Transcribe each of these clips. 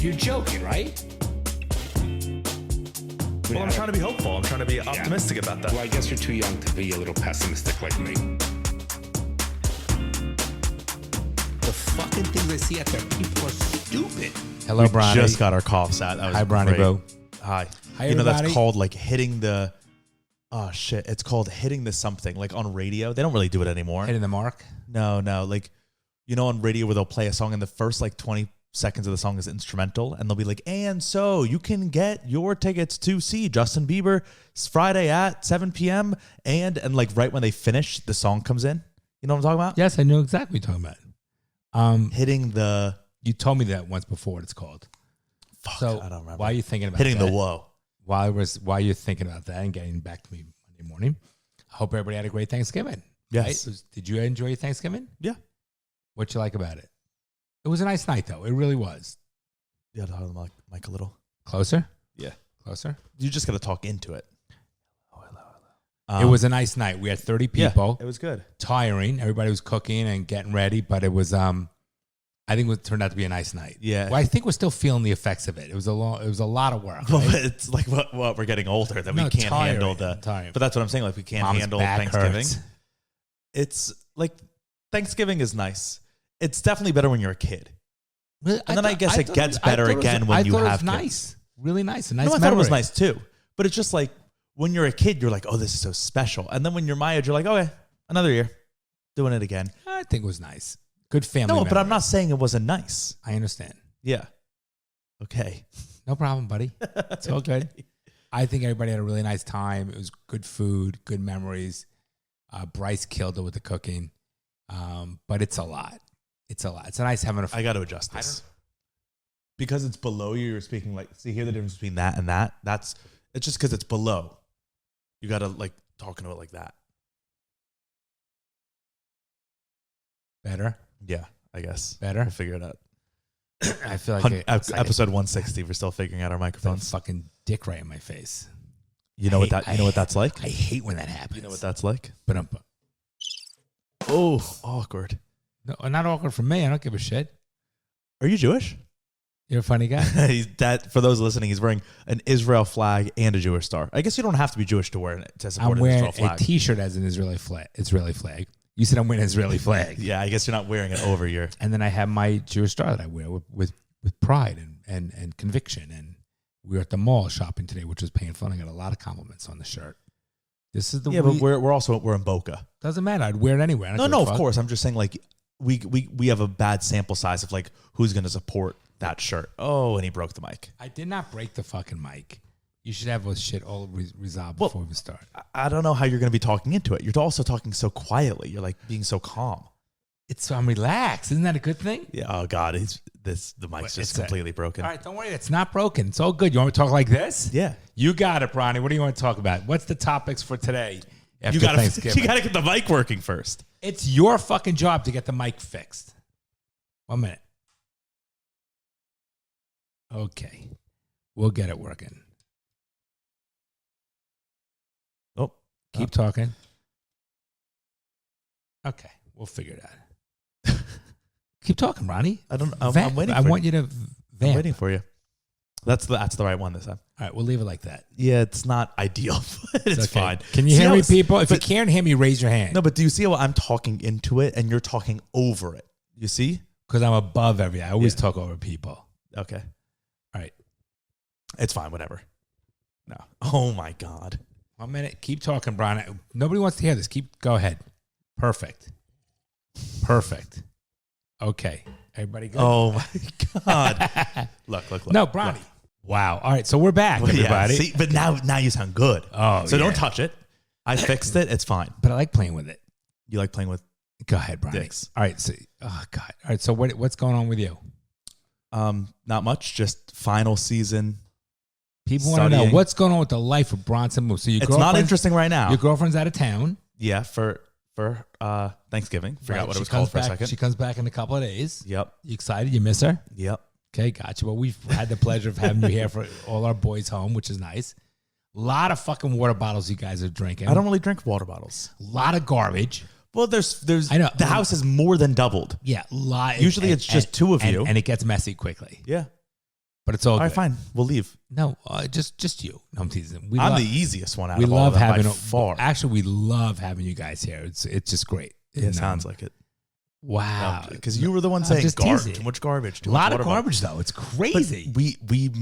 You're joking, right? Well, I'm trying to be hopeful. I'm trying to be optimistic about that. Well, I guess you're too young to be a little pessimistic like me. The fucking things I see out there, people are stupid. Hello, Bronny. Just got our coughs out. That was Hi, Bronny great. Boo. Hi. Hi, you know, that's everybody. called like hitting the... Oh, shit. It's called hitting the something. Like on radio. They don't really do it anymore. Hitting the mark. No. Like, you know, on radio where they'll play a song and the first like 20 seconds of the song is instrumental and they'll be like, and so you can get your tickets to see Justin Bieber Friday at 7 p.m. And like right when they finish, the song comes in. You know what I'm talking about? Yes, I know exactly what you're talking about. Hitting the... You told me that once before. What it's called. Fuck, So I don't remember. why are you thinking about hitting that? the whoa? While you're thinking about that and getting back to me Monday morning, I hope everybody had a great Thanksgiving. Yes. Right? Did you enjoy your Thanksgiving? Yeah. What you like about it? It was a nice night, though. It really was. Yeah, talk to the mic a little. Closer? Yeah. Closer? You just got to talk into it. It was a nice night. We had 30 people. Yeah, it was good. Tiring. Everybody was cooking and getting ready, but it was I think it turned out to be a nice night. Yeah. Well, I think we're still feeling the effects of it. It was a lot of work. Well, Right? it's like what we're getting older that No, we can't tiring, handle the. tiring. But that's what I'm saying. Like we can't Mom's handle back Thanksgiving. hurts. It's like Thanksgiving is nice. It's definitely better when you're a kid. Really, And then I guess it gets better again when you have kids. Nice. Really nice. A nice No, I thought it was memory. nice too. But it's just like when you're a kid, you're like, oh, this is so special. And then when you're my age, you're like, okay, another year, doing it again. I think it was nice. Good family. No, but I'm memory. not saying it wasn't nice. I understand. Yeah. Okay. No problem, buddy. It's all good. I think everybody had a really nice time. It was good food, good memories. Bryce killed it with the cooking. But it's a lot. It's a lot. It's nice having a... I got to adjust this. Because it's below you, you're speaking like... See, hear the difference between that and that? It's just because it's below. You got to like talk into it like that. Better? Yeah, I guess. Better? We'll figure it out. I feel like it's like Episode 160, we're still figuring out our a microphones. fucking dick right in my face. You know what that's like? I hate when that happens. You know what that's like? But I'm... Oh, awkward. No, not awkward for me. I don't give a shit. Are you Jewish? You're a funny guy. For those listening, he's wearing an Israel flag and a Jewish star. I guess you don't have to be Jewish to wear it to support I'm an wearing Israel flag. a T-shirt as an Israeli flag. You said I'm wearing an Israeli flag. Yeah, I guess you're not wearing it over your... And then I have my Jewish star that I wear with pride and conviction. And we were at the mall shopping today, which was painful. And I got a lot of compliments on the shirt. This is the but we're in Boca. Doesn't matter. I'd wear it anywhere. I don't No, give a of fuck. course. I'm just saying like we have a bad sample size of like who's going to support that shirt. Oh, and he broke the mic. I did not break the fucking mic. You should have this shit all resolved Well, before we start. I don't know how you're going to be talking into it. You're also talking so quietly. You're like being so calm. I'm relaxed. Isn't that a good thing? Yeah. Oh God, the mic's just completely broken. All right, don't worry. It's not broken. It's all good. You want me to talk like this? Yeah. You got it, Bronny. What do you want to talk about? What's the topics for today? After You got Thanksgiving. to get the mic working first. It's your fucking job to get the mic fixed. 1 minute. Okay. We'll get it working. Oh, Keep talking. Okay. We'll figure it out. Keep talking, Ronnie. I'm Vamp. waiting. I want you to I'm vamp. waiting for you. That's the right one this time. All right, we'll leave it like that. Yeah, it's not ideal, but it's okay. fine. Can you See hear how me, it's- people? If you but- can't hear me, raise your hand. No, but do you see how I'm talking into it and you're talking over it? You see? Because I'm above everything. I always Yeah. talk over people. Okay. All right. It's fine, whatever. No. Oh my God. 1 minute. Keep talking, Brian. Nobody wants to hear this. Go ahead. Perfect. Okay. Everybody good? Oh my God. Look. No, Bronny. Wow. All right. So we're back, Well, yeah, everybody. see, but now you sound good. Oh, so yeah. don't touch it. I fixed it. It's fine. But I like playing with it. You like playing with Go ahead, Bronny. dicks? All right. So, oh, God. All right. So what's going on with you? Not much. Just final season. People want to know Studying. what's going on with the life of Bronson Moose. So It's not interesting right now. Your girlfriend's out of town. Yeah, for Thanksgiving. Forgot Right, what she it was called comes for a back- second. She comes back in a couple of days. Yep. You excited? You miss her? Yep. Okay, gotcha. Well, we've had the pleasure of having you here for all our boys home, which is nice. A lot of fucking water bottles you guys are drinking. I don't really drink water bottles. A lot of garbage. Well, there's I know. the house is more than doubled. Yeah, lot. Usually it's just two of you. and it gets messy quickly. Yeah. but it's all All good. right, fine. We'll leave. No, just you. No, I'm teasing. I'm the easiest one out We of all love of them having by far. Actually, we love having you guys here. It's just great. Yeah, it sounds like it. Wow. Because you were the one I'm saying just too teasing. much garbage. A lot of garbage though. It's crazy. But we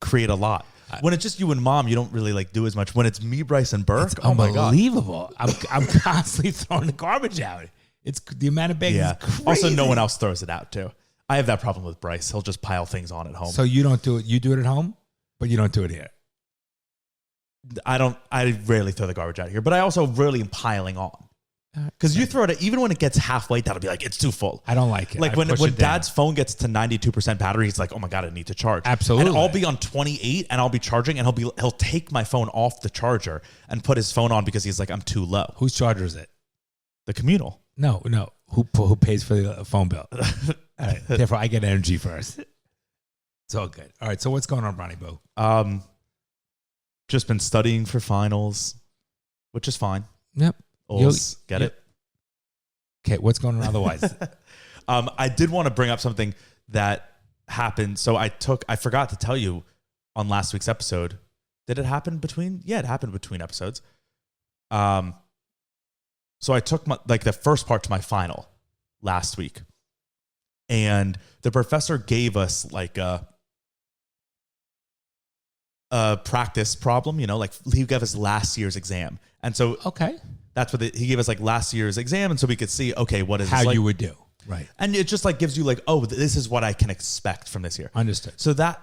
create a lot. When it's just you and mom, you don't really like do as much. When it's me, Bryce, and Burke, It's oh my god, unbelievable. I'm constantly throwing the garbage out. It's the amount of bags. yeah. Is crazy. Also, no one else throws it out too. I have that problem with Bryce. He'll just pile things on at home. So you don't do it. You do it at home, but you don't do it here. I rarely throw the garbage out here, but I also rarely am piling on. Because you throw it, even when it gets halfway, that'll be like, it's too full. I don't like it. Like I when push it down. dad's phone gets to 92% battery, he's like, oh my God, I need to charge. Absolutely. And I'll be on 28 and I'll be charging and he'll take my phone off the charger and put his phone on because he's like, I'm too low. Whose charger is it? The communal. No. Who pays for the phone bill? All right. Therefore, I get energy first. It's all good. All right. So what's going on, Bronny Boo? Just been studying for finals, which is fine. Yep. Get it? Okay. What's going on otherwise? I did want to bring up something that happened. So I forgot to tell you on last week's episode. Did it happen between? Yeah, it happened between episodes. So I took the first part to my final last week. And the professor gave us like a practice problem, like he gave us last year's exam. And so okay. That's what he gave us, like last year's exam. And so we could see, okay, what is how this like? you would do. Right. And it just like gives you like, oh, this is what I can expect from this year. Understood. So that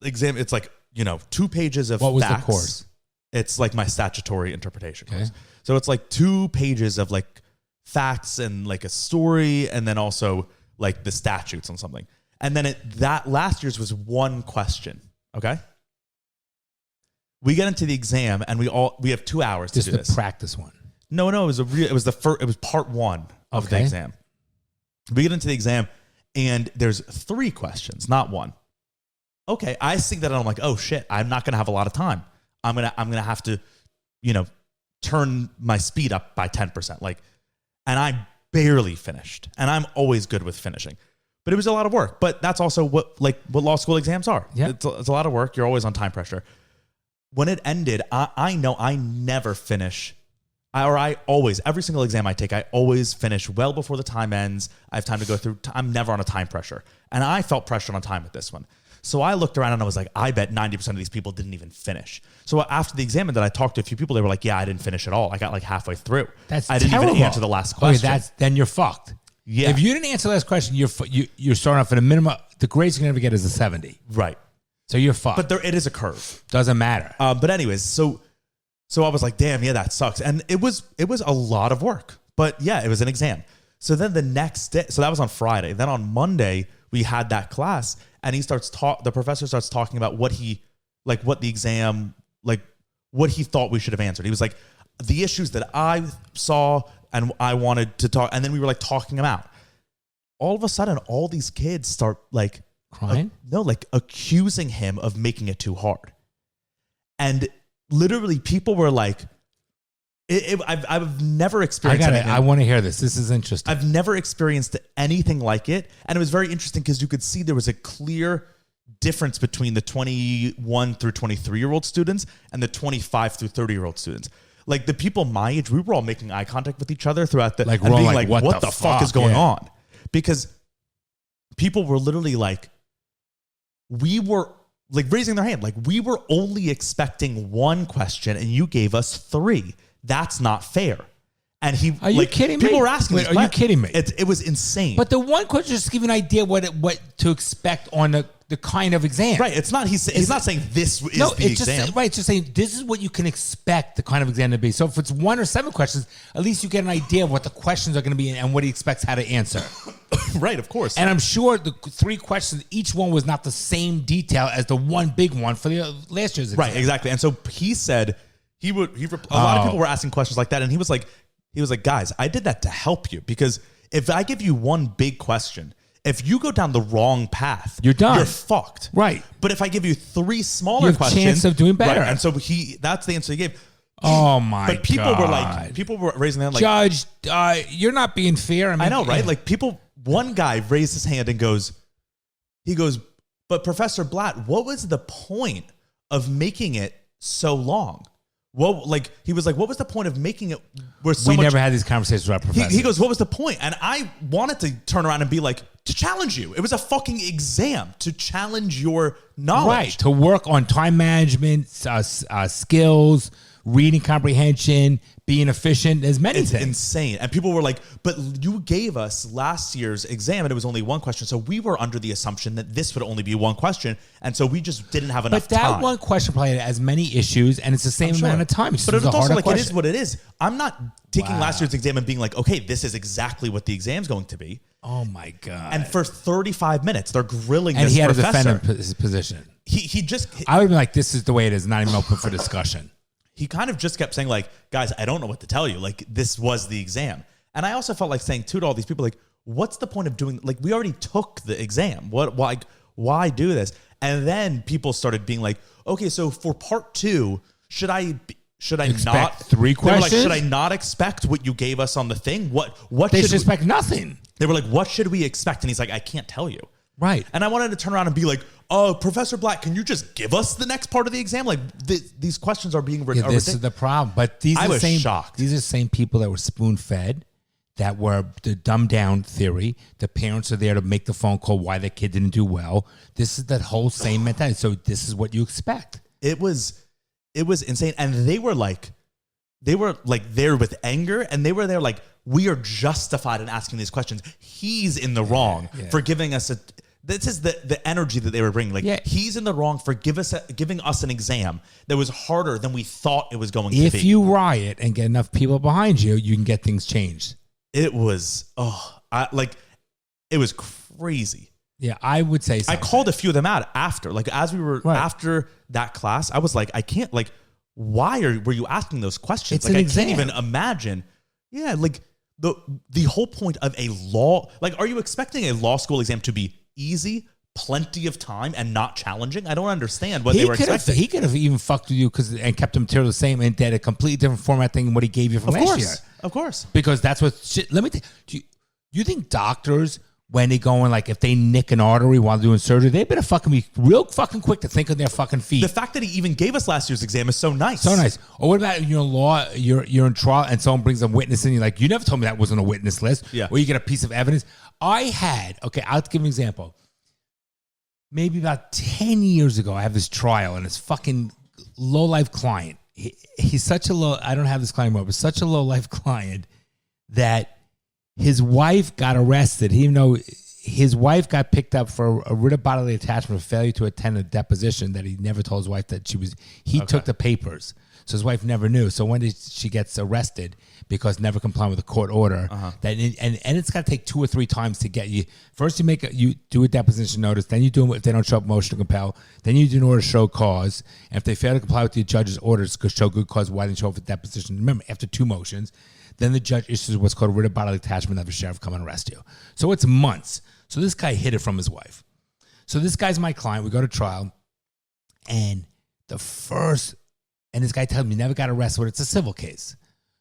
exam, it's like, 2 pages of what was facts. the course? It's like my statutory interpretation Okay. course. So it's like 2 pages of like facts and like a story, and then also like the statutes on something. And then that last year's was 1 question. Okay. We get into the exam and we have 2 hours Just to do the this. practice one. No, it was it was part 1 of the Okay. exam. We get into the exam and there's 3 questions, not 1. Okay, I see that and I'm like, oh shit, I'm not gonna have a lot of time. I'm gonna have to, turn my speed up by 10%. And I barely finished. And I'm always good with finishing. But it was a lot of work. But that's also what law school exams are. Yeah. It's a lot of work. You're always on time pressure. When it ended, I know I never finish. I always, every single exam I take, I always finish well before the time ends. I have time to go through. I'm never on a time pressure. And I felt pressure on time with this one. So I looked around and I was like, I bet 90% of these people didn't even finish. So after the exam, I talked to a few people. They were like, yeah, I didn't finish at all. I got like halfway through. I didn't even answer the last question. Okay, then you're fucked. Yeah. If you didn't answer the last question, you're starting off at a minimum. The grades you're going to get is a 70. Right. So you're fucked. But it is a curve. Doesn't matter. But anyways, so I was like, damn, yeah, that sucks. And it was a lot of work. But yeah, it was an exam. So then the next day, so that was on Friday. Then on Monday, we had that class, and the professor starts talking about what the exam, what he thought we should have answered. He was like, the issues that I saw and I wanted to talk, and then we were like talking them out. All of a sudden, all these kids start like crying? Accusing him of making it too hard. And literally people were like, I've never experienced anything. I want to hear this. This is interesting. I've never experienced anything like it. And it was very interesting because you could see there was a clear difference between the 21 through 23-year-old students and the 25 through 30-year-old students. Like the people my age, we were all making eye contact with each other throughout the, like, and being like what the fuck is going on? Because people were literally like, we were like raising their hand. Like we were only expecting 1 question and you gave us 3. That's not fair. And are you kidding me? People were asking. Wait, are you kidding me? It was insane. But the 1 question just to give you an idea what to expect on the kind of exam. Right. It's not. He's not saying this is the exam. It's just saying this is what you can expect the kind of exam to be. So if it's 1 or 7 questions, at least you get an idea of what the questions are going to be and what he expects how to answer. Right. Of course. And I'm sure the 3 questions, each one was not the same detail as the one big one for the last year's exam. Right. Exactly. And so he said a lot of people were asking questions like that, and he was like, guys, I did that to help you, because if I give you 1 big question, if you go down the wrong path, you're done. You're fucked. Right. But if I give you 3 smaller you have questions, chance of doing better. Right, and so that's the answer he gave. Oh my god! But people were raising their hand like, Judge, you're not being fair. I know, right? Like one guy raised his hand and he goes, But Professor Blatt, what was the point of making it so long? Well, like he was like, what was the point of making it where so we much? never had these conversations with our professors. He goes, what was the point? And I wanted to turn around and be like, to challenge you. It was a fucking exam to challenge your knowledge. Right. To work on time management, skills, reading comprehension, being efficient. There's many It's things. insane. And people were like, but you gave us last year's exam and it was only one question. So we were under the assumption that this would only be one question. And so we just didn't have enough But that time. one question probably has many issues and it's the same amount of time. But it's also like, question. it is what it is. I'm not taking last year's exam and being like, okay, this is exactly what the exam's going to be. Oh my God. And for 35 minutes, they're grilling and this he had professor. to defend his position. He just... I would be like, this is the way it is, not even open for discussion. He kind of just kept saying like, guys, I don't know what to tell you. Like, this was the exam. And I also felt like saying too to all these people, like, what's the point of doing, like, we already took the exam. Why do this? And then people started being like, okay, so for part 2, should I Expect not 3 They were like, questions? should I not expect what you gave us on the thing? What They should should expect nothing. They were like, what should we expect? And he's like, I can't tell you. Right. And I wanted to turn around and be like, oh, Professor Black, can you just give us the next part of the exam? Like, these questions are being Yeah, this is the problem. But these I are the was same. shocked. These are the same people that were spoon fed, that were the dumbed down theory. The parents are there to make the phone call why the kid didn't do well. This is that whole same mentality. So this is what you expect. It was insane. And they were there with anger, and they were there like, we are justified in asking these questions. He's in the wrong for giving us this is the energy that they were bringing. Like, he's in the wrong for giving us an exam that was harder than we thought it was going to be. If you riot and get enough people behind you, you can get things changed. It was, it was crazy. Yeah, I would say so. I called a few of them out after, like, as we were after that class. I was like, I can't, like, were you asking those questions? It's like, an I exam. can't even imagine. Yeah, like the whole point of a law, like, are you expecting a law school exam to be easy, plenty of time, and not challenging? I don't understand what they were expecting. He could have even fucked with you and kept the material the same and did a completely different format thing than what he gave you from last year. Of course. Because that's what shit. Let me tell you, you think doctors, when they go in, like, if they nick an artery while doing surgery, they better fucking be real fucking quick to think on their fucking feet. The fact that he even gave us last year's exam is so nice. So nice. Or what about your law? You're in trial and someone brings a witness in. You're like, you never told me that wasn't a witness list. Yeah. Or you get a piece of evidence. I'll give an example. Maybe about 10 years ago, I have this trial and this fucking low-life client. He's such a I don't have this client anymore, but such a low-life client that his wife got arrested. Even though his wife got picked up for a writ of bodily attachment for failure to attend a deposition that he never told his wife that she was. He took the papers, so his wife never knew. So when she gets arrested because never complying with a court order, and it's got to take 2 or 3 times to get you. First, you do a deposition notice, then you do them if they don't show up, motion to compel. Then you do an order to show cause, and if they fail to comply with the judge's orders, could show good cause why they didn't show up for deposition. Remember, after 2 motions. Then the judge issues what's called a writ of bodily attachment, have the sheriff come and arrest you. So it's months. So this guy hid it from his wife. So this guy's my client. We go to trial. And this guy tells me he never got arrested. It's a civil case.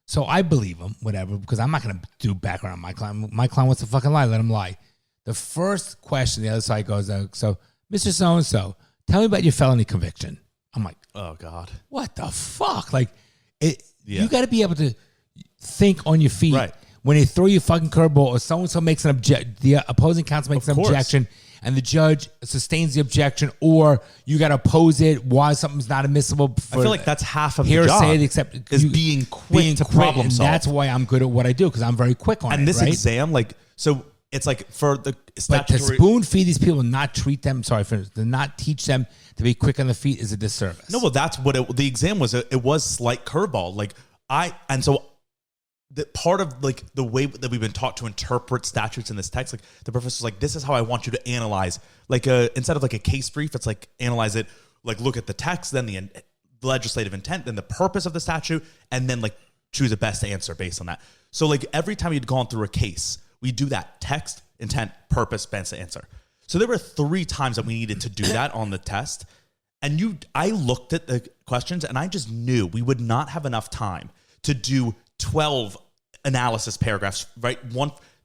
So I believe him, whatever, because I'm not going to do background on my client. My client wants to fucking lie. Let him lie. The first question, the other side goes, so Mr. So-and-so, tell me about your felony conviction. I'm like, oh, God. What the fuck? Like, you got to be able to think on your feet. Right. When they throw you a fucking curveball or so-and-so makes an the opposing counsel makes an objection and the judge sustains the objection, or you got to oppose it while something's not admissible. I feel like that's half of the job. Except is being quick to problem solve. That's why I'm good at what I do, because I'm very quick on it. And this right? exam, like, so it's like for the statutory. But to spoon feed these people and not treat them, to not teach them to be quick on the feet is a disservice. No, well, that's what the exam was. It was slight curveball. Like, the part of, like, the way that we've been taught to interpret statutes in this text, like, the professor's like, this is how I want you to analyze, like, instead of like a case brief, it's like, analyze it, like, look at the text, then the legislative intent, then the purpose of the statute, and then, like, choose a best answer based on that. So, like, every time you'd gone through a case, we do that: text, intent, purpose, best answer. So there were 3 times that we needed to do that on the test. And I looked at the questions and I just knew we would not have enough time to do 12 analysis paragraphs, right?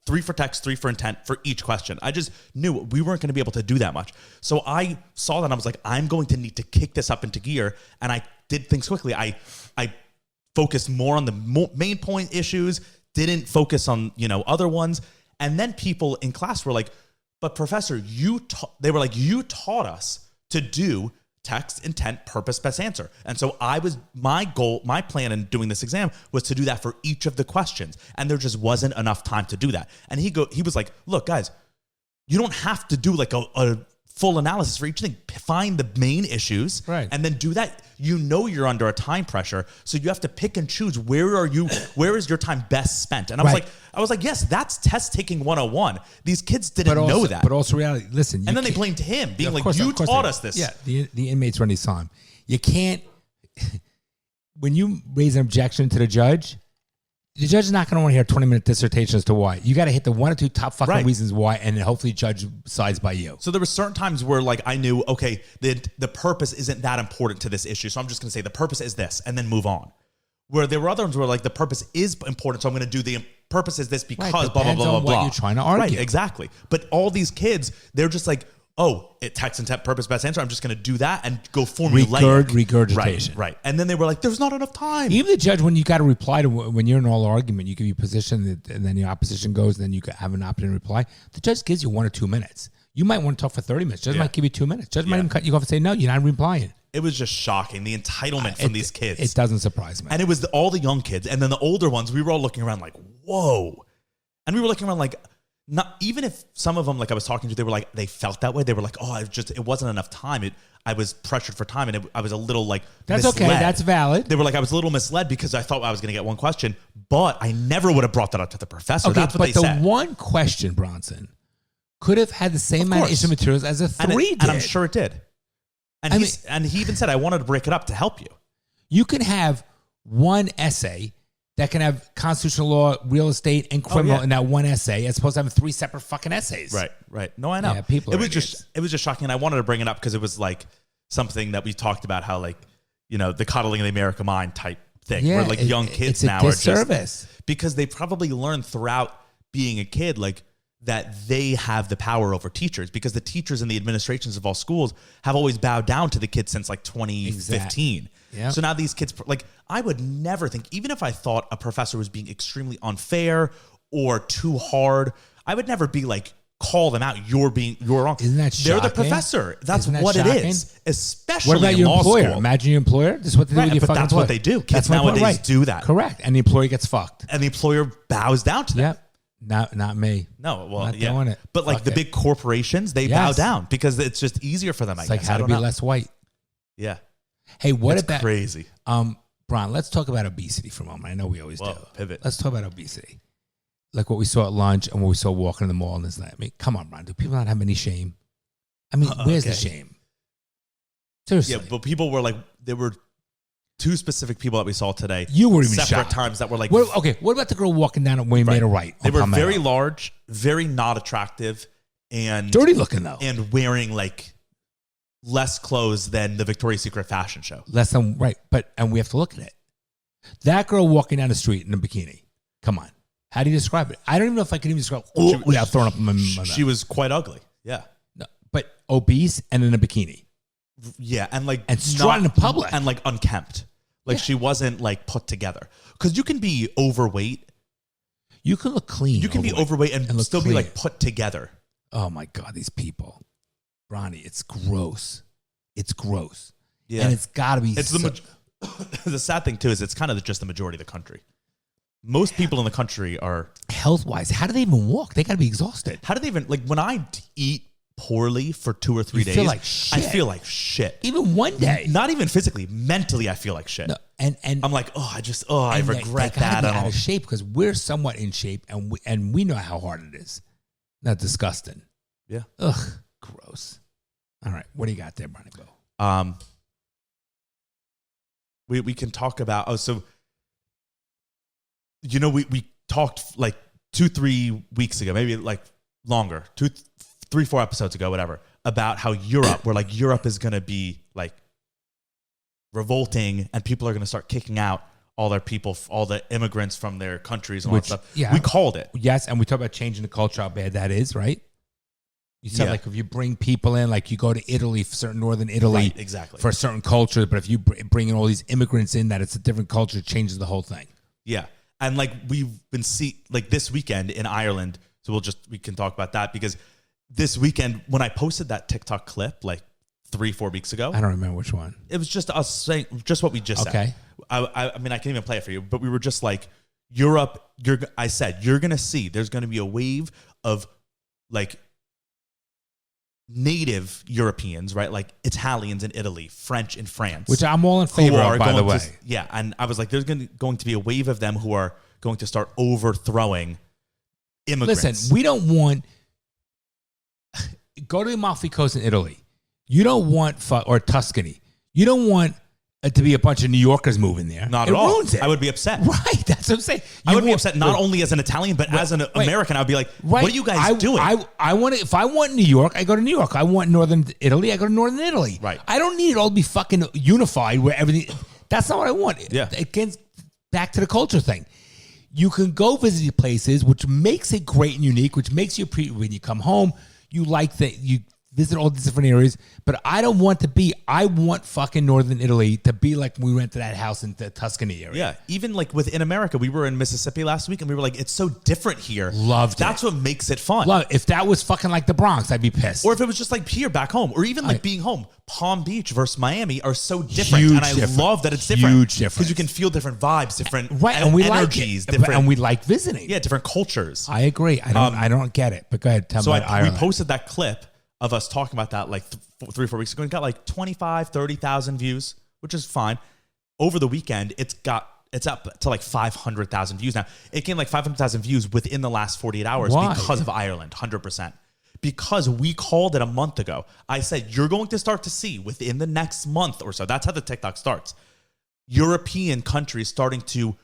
3 for text, 3 for intent for each question. I just knew we weren't going to be able to do that much. So I saw that and I was like, I'm going to need to kick this up into gear. And I did things quickly. I focused more on the main point issues, didn't focus on, other ones. And then people in class were like, but professor, you taught us to do text, intent, purpose, best answer. And so my plan in doing this exam was to do that for each of the questions. And there just wasn't enough time to do that. And he was like, look, guys, you don't have to do like a full analysis for each thing. Find the main issues, right, and then do that. You're under a time pressure, so you have to pick and choose where is your time best spent. And I was like, yes, that's test taking 101. These kids didn't know that. But also reality, listen. And then they blamed him, being like, you taught us this. Yeah, the inmates when he saw him. You can't, when you raise an objection to the judge is not going to want to hear a 20-minute dissertation as to why. You got to hit the 1 or 2 top fucking reasons why, and then hopefully judge sides by you. So there were certain times where like I knew, okay, the purpose isn't that important to this issue, so I'm just going to say the purpose is this, and then move on. Where there were other ones where like the purpose is important, so I'm going to do the purpose is this because blah, blah, blah, blah, blah. What you're trying to argue. Right, exactly. But all these kids, they're just like, oh, it text and purpose, best answer. I'm just going to do that and go formulaic. Regurgitation. Right. And then they were like, there's not enough time. Even the judge, when you got to reply to, when you're in all argument, you give your position and then your opposition goes, and then you have an option to reply. The judge gives you 1 or 2 minutes. You might want to talk for 30 minutes. Judge might give you 2 minutes. Judge might even cut you off and say, no, you're not replying. It was just shocking, the entitlement from these kids. It doesn't surprise me. And it was all the young kids. And then the older ones, we were all looking around like, whoa. And we were looking around like, not even if some of them, like I was talking to, they were like, they felt that way. They were like, oh, it wasn't enough time. I was pressured for time, and I was a little like that's misled. Okay. That's valid. They were like, I was a little misled because I thought I was going to get one question, but I never would have brought that up to the professor. Okay, that's what they said. But the one question, Bronson, could have had the same amount of issue materials as a 3 did. And I'm sure it did. And he even said, I wanted to break it up to help you. You can have one essay that can have constitutional law, real estate, and criminal in that one essay, as opposed to having 3 separate fucking essays. Right. No, I know. Yeah, people. It was just shocking. And I wanted to bring it up because it was like something that we talked about, how like, the coddling of the American mind type thing, where like young kids now are just, because they probably learned throughout being a kid, like that they have the power over teachers, because the teachers and the administrations of all schools have always bowed down to the kids since like 2015. Exactly. Yep. So now these kids, like, I would never think, even if I thought a professor was being extremely unfair or too hard, I would never be like, call them out. You're wrong. Isn't that shocking? They're the professor. That's what shocking? It is. Especially what about in your law employer? school. Imagine your employer. This is what they do with your fucking that's employer. What they do. Kids nowadays do that. Correct. And the employer gets fucked. And the employer bows down to them. Yep. Not me. No, well, not doing it. But like the big corporations, they bow down because it's just easier for them. It's like how to be less white. Yeah. Hey, what about crazy? Bron, let's talk about obesity for a moment. I know we always do. Pivot. Let's talk about obesity. Like what we saw at lunch and what we saw walking in the mall and this and that. I mean, come on, Bron. Do people not have any shame? I mean, where's the shame? Seriously. Yeah, but people were like, there were 2 specific people that we saw today. You were even separate shocked. Times that were like, what about the girl walking down at Wayne made a right? They were very large, very not attractive, and dirty looking though, and wearing like less clothes than the Victoria's Secret fashion show. Less than and we have to look at it. That girl walking down the street in a bikini. Come on, how do you describe it? I don't even know if I can even describe it without throwing up my mouth. She was quite ugly. Yeah, no, but obese and in a bikini. Yeah, and like strutting in public and like unkempt. Like she wasn't like put together. Because you can be overweight. You can look clean. You can be overweight and still be like put together. Oh my God, these people. Ronnie, it's gross. It's gross. Yeah. And it's got to be. It's the sad thing too is it's kind of just the majority of the country. Most people in the country are health-wise. How do they even walk? They got to be exhausted. How do they even, like, when I eat poorly for 2 or 3 days, feel like shit. I feel like shit. Even one day. Not even physically, mentally, I feel like shit. No, and I'm like, I regret that. They out of shape because we're somewhat in shape, and we know how hard it is. That's disgusting. Yeah. Ugh, gross. All right, what do you got there, Barney Bo? We can talk about we talked like 2-3 weeks ago, maybe like longer, 3-4 episodes ago, whatever, about how Europe is going to be like revolting and people are going to start kicking out all their people, all the immigrants from their countries and all that stuff. Yeah. We called it. Yes, and we talk about changing the culture, how bad that is, right? You said Yeah. like if you bring people in, like you go to Italy, certain northern Italy, Right, exactly. for a certain culture, but if you bring in all these immigrants in, that it's a different culture, it changes the whole thing. Yeah. And like we've been like this weekend in Ireland, so we can talk about that because this weekend when I posted that TikTok clip like 3-4 weeks ago, I don't remember which one. it was just us saying just what we just said. Okay. I mean, I can even play it for you, but we were just like, Europe, I said, you're going to see, there's going to be a wave of like native Europeans, right? Like Italians in Italy, French in France. Which I'm all in favor of, by the way. Yeah. And I was like, there's going to be a wave of them who are going to start overthrowing immigrants. Listen, we don't want, go to the Amalfi Coast in Italy. You don't want, or Tuscany. You don't want to be a bunch of New Yorkers moving there. Not at all. Ruins it. I would be upset. Right, that's what I'm saying. I would be upset not only as an Italian, but as an American. I would be like, what are you guys doing? I want to, if I want New York, I go to New York. I want Northern Italy, I go to Northern Italy. Right. I don't need it all to be fucking unified where everything, that's not what I want. Yeah. Again, back to the culture thing. You can go visit these places, which makes it great and unique, which makes you, when you come home, you like that, you visit all these different areas, but I want fucking Northern Italy to be like when we went to that house in the Tuscany area. Yeah, even like within America, we were in Mississippi last week and we were like, it's so different here. Loved That's it. what makes it fun. If that was fucking like the Bronx, I'd be pissed. Or if it was just like here back home, or even like being home. Palm Beach versus Miami are so different. Huge and I difference. love that it's different. Huge difference. Because you can feel different vibes, different and we energies, like it. different. And we like visiting. Yeah, different cultures. I agree. I don't get it, but go ahead. Tell me about we Ireland. posted that clip of us talking about that like 3-4 weeks ago and got like 25, 30,000 views, which is fine. Over the weekend, it's up to like 500,000 views now. It came like 500,000 views within the last 48 hours because of Ireland, 100%. Because we called it a month ago. I said, you're going to start to see within the next month or so. That's how the TikTok starts. European countries starting to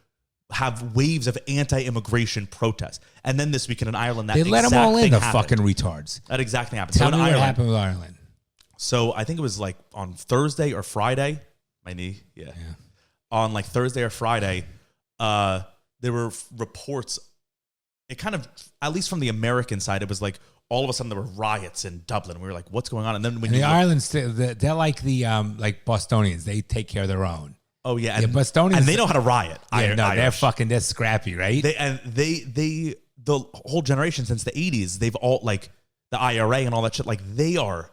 have waves of anti-immigration protests. And then this weekend in Ireland, that they let them all in, the happened. fucking retards. That exact thing happened. Tell so me in what Ireland, happened with Ireland. So I think it was like on Thursday or Friday. My knee, yeah. On like Thursday or Friday, there were reports. It kind of, at least from the American side, it was like all of a sudden there were riots in Dublin. We were like, what's going on? And then when the Ireland's, they're like the like Bostonians. They take care of their own. Oh yeah, and, Bostonians, and they know how to riot. They're scrappy, right? They the whole generation since the 80s, they've all like the IRA and all that shit. Like they are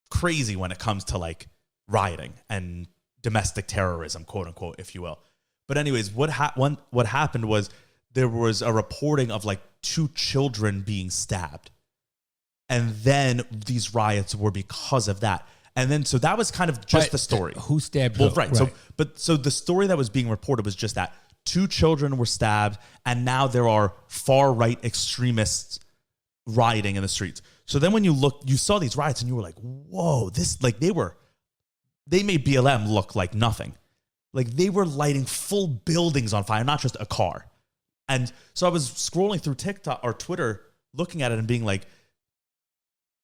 crazy when it comes to like rioting and domestic terrorism, quote unquote, if you will. But anyways, what happened was there was a reporting of like 2 children being stabbed, and then these riots were because of that. And then, so that was kind of just the story. Who stabbed who? Right. So the story that was being reported was just that 2 children were stabbed, and now there are far-right extremists rioting in the streets. So then when you saw these riots and you were like, whoa, this, like they made BLM look like nothing. Like they were lighting full buildings on fire, not just a car. And so I was scrolling through TikTok or Twitter, looking at it and being like,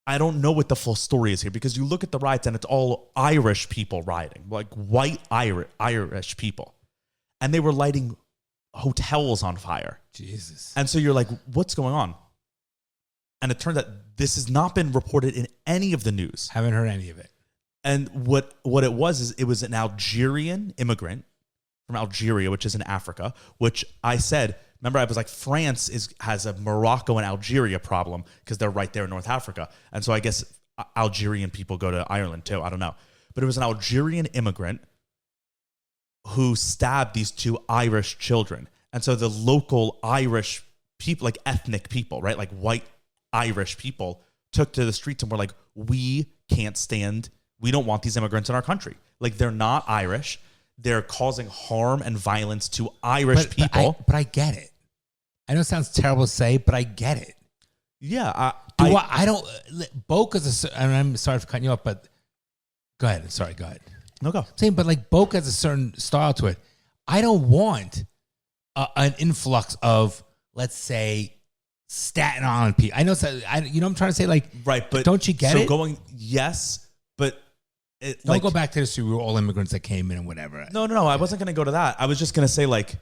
I don't know what the full story is here, because you look at the riots and it's all Irish people rioting, like white Irish people. And they were lighting hotels on fire. Jesus. And so you're like, what's going on? And it turns out this has not been reported in any of the news. Haven't heard any of it. And what it was is it was an Algerian immigrant from Algeria, which is in Africa, which I said, remember I was like, France has a Morocco and Algeria problem because they're right there in North Africa. And so I guess Algerian people go to Ireland too. I don't know. But it was an Algerian immigrant who stabbed these 2 Irish children. And so the local Irish people, like ethnic people, right? Like white Irish people took to the streets and were like, we don't want these immigrants in our country. Like they're not Irish. They're causing harm and violence to Irish people. But I get it. I know it sounds terrible to say, but I get it. Yeah. I don't. Boca's and I'm sorry for cutting you off, but go ahead. Sorry, go ahead. No, go. Same, but like Boca has a certain style to it. I don't want an influx of, let's say, Staten Island people. I know, you know what I'm trying to say? Like, right, but don't you get it? Yes, but Don't go back to the history. We were all immigrants that came in and whatever. No. I wasn't going to go to that. I was just going to say like,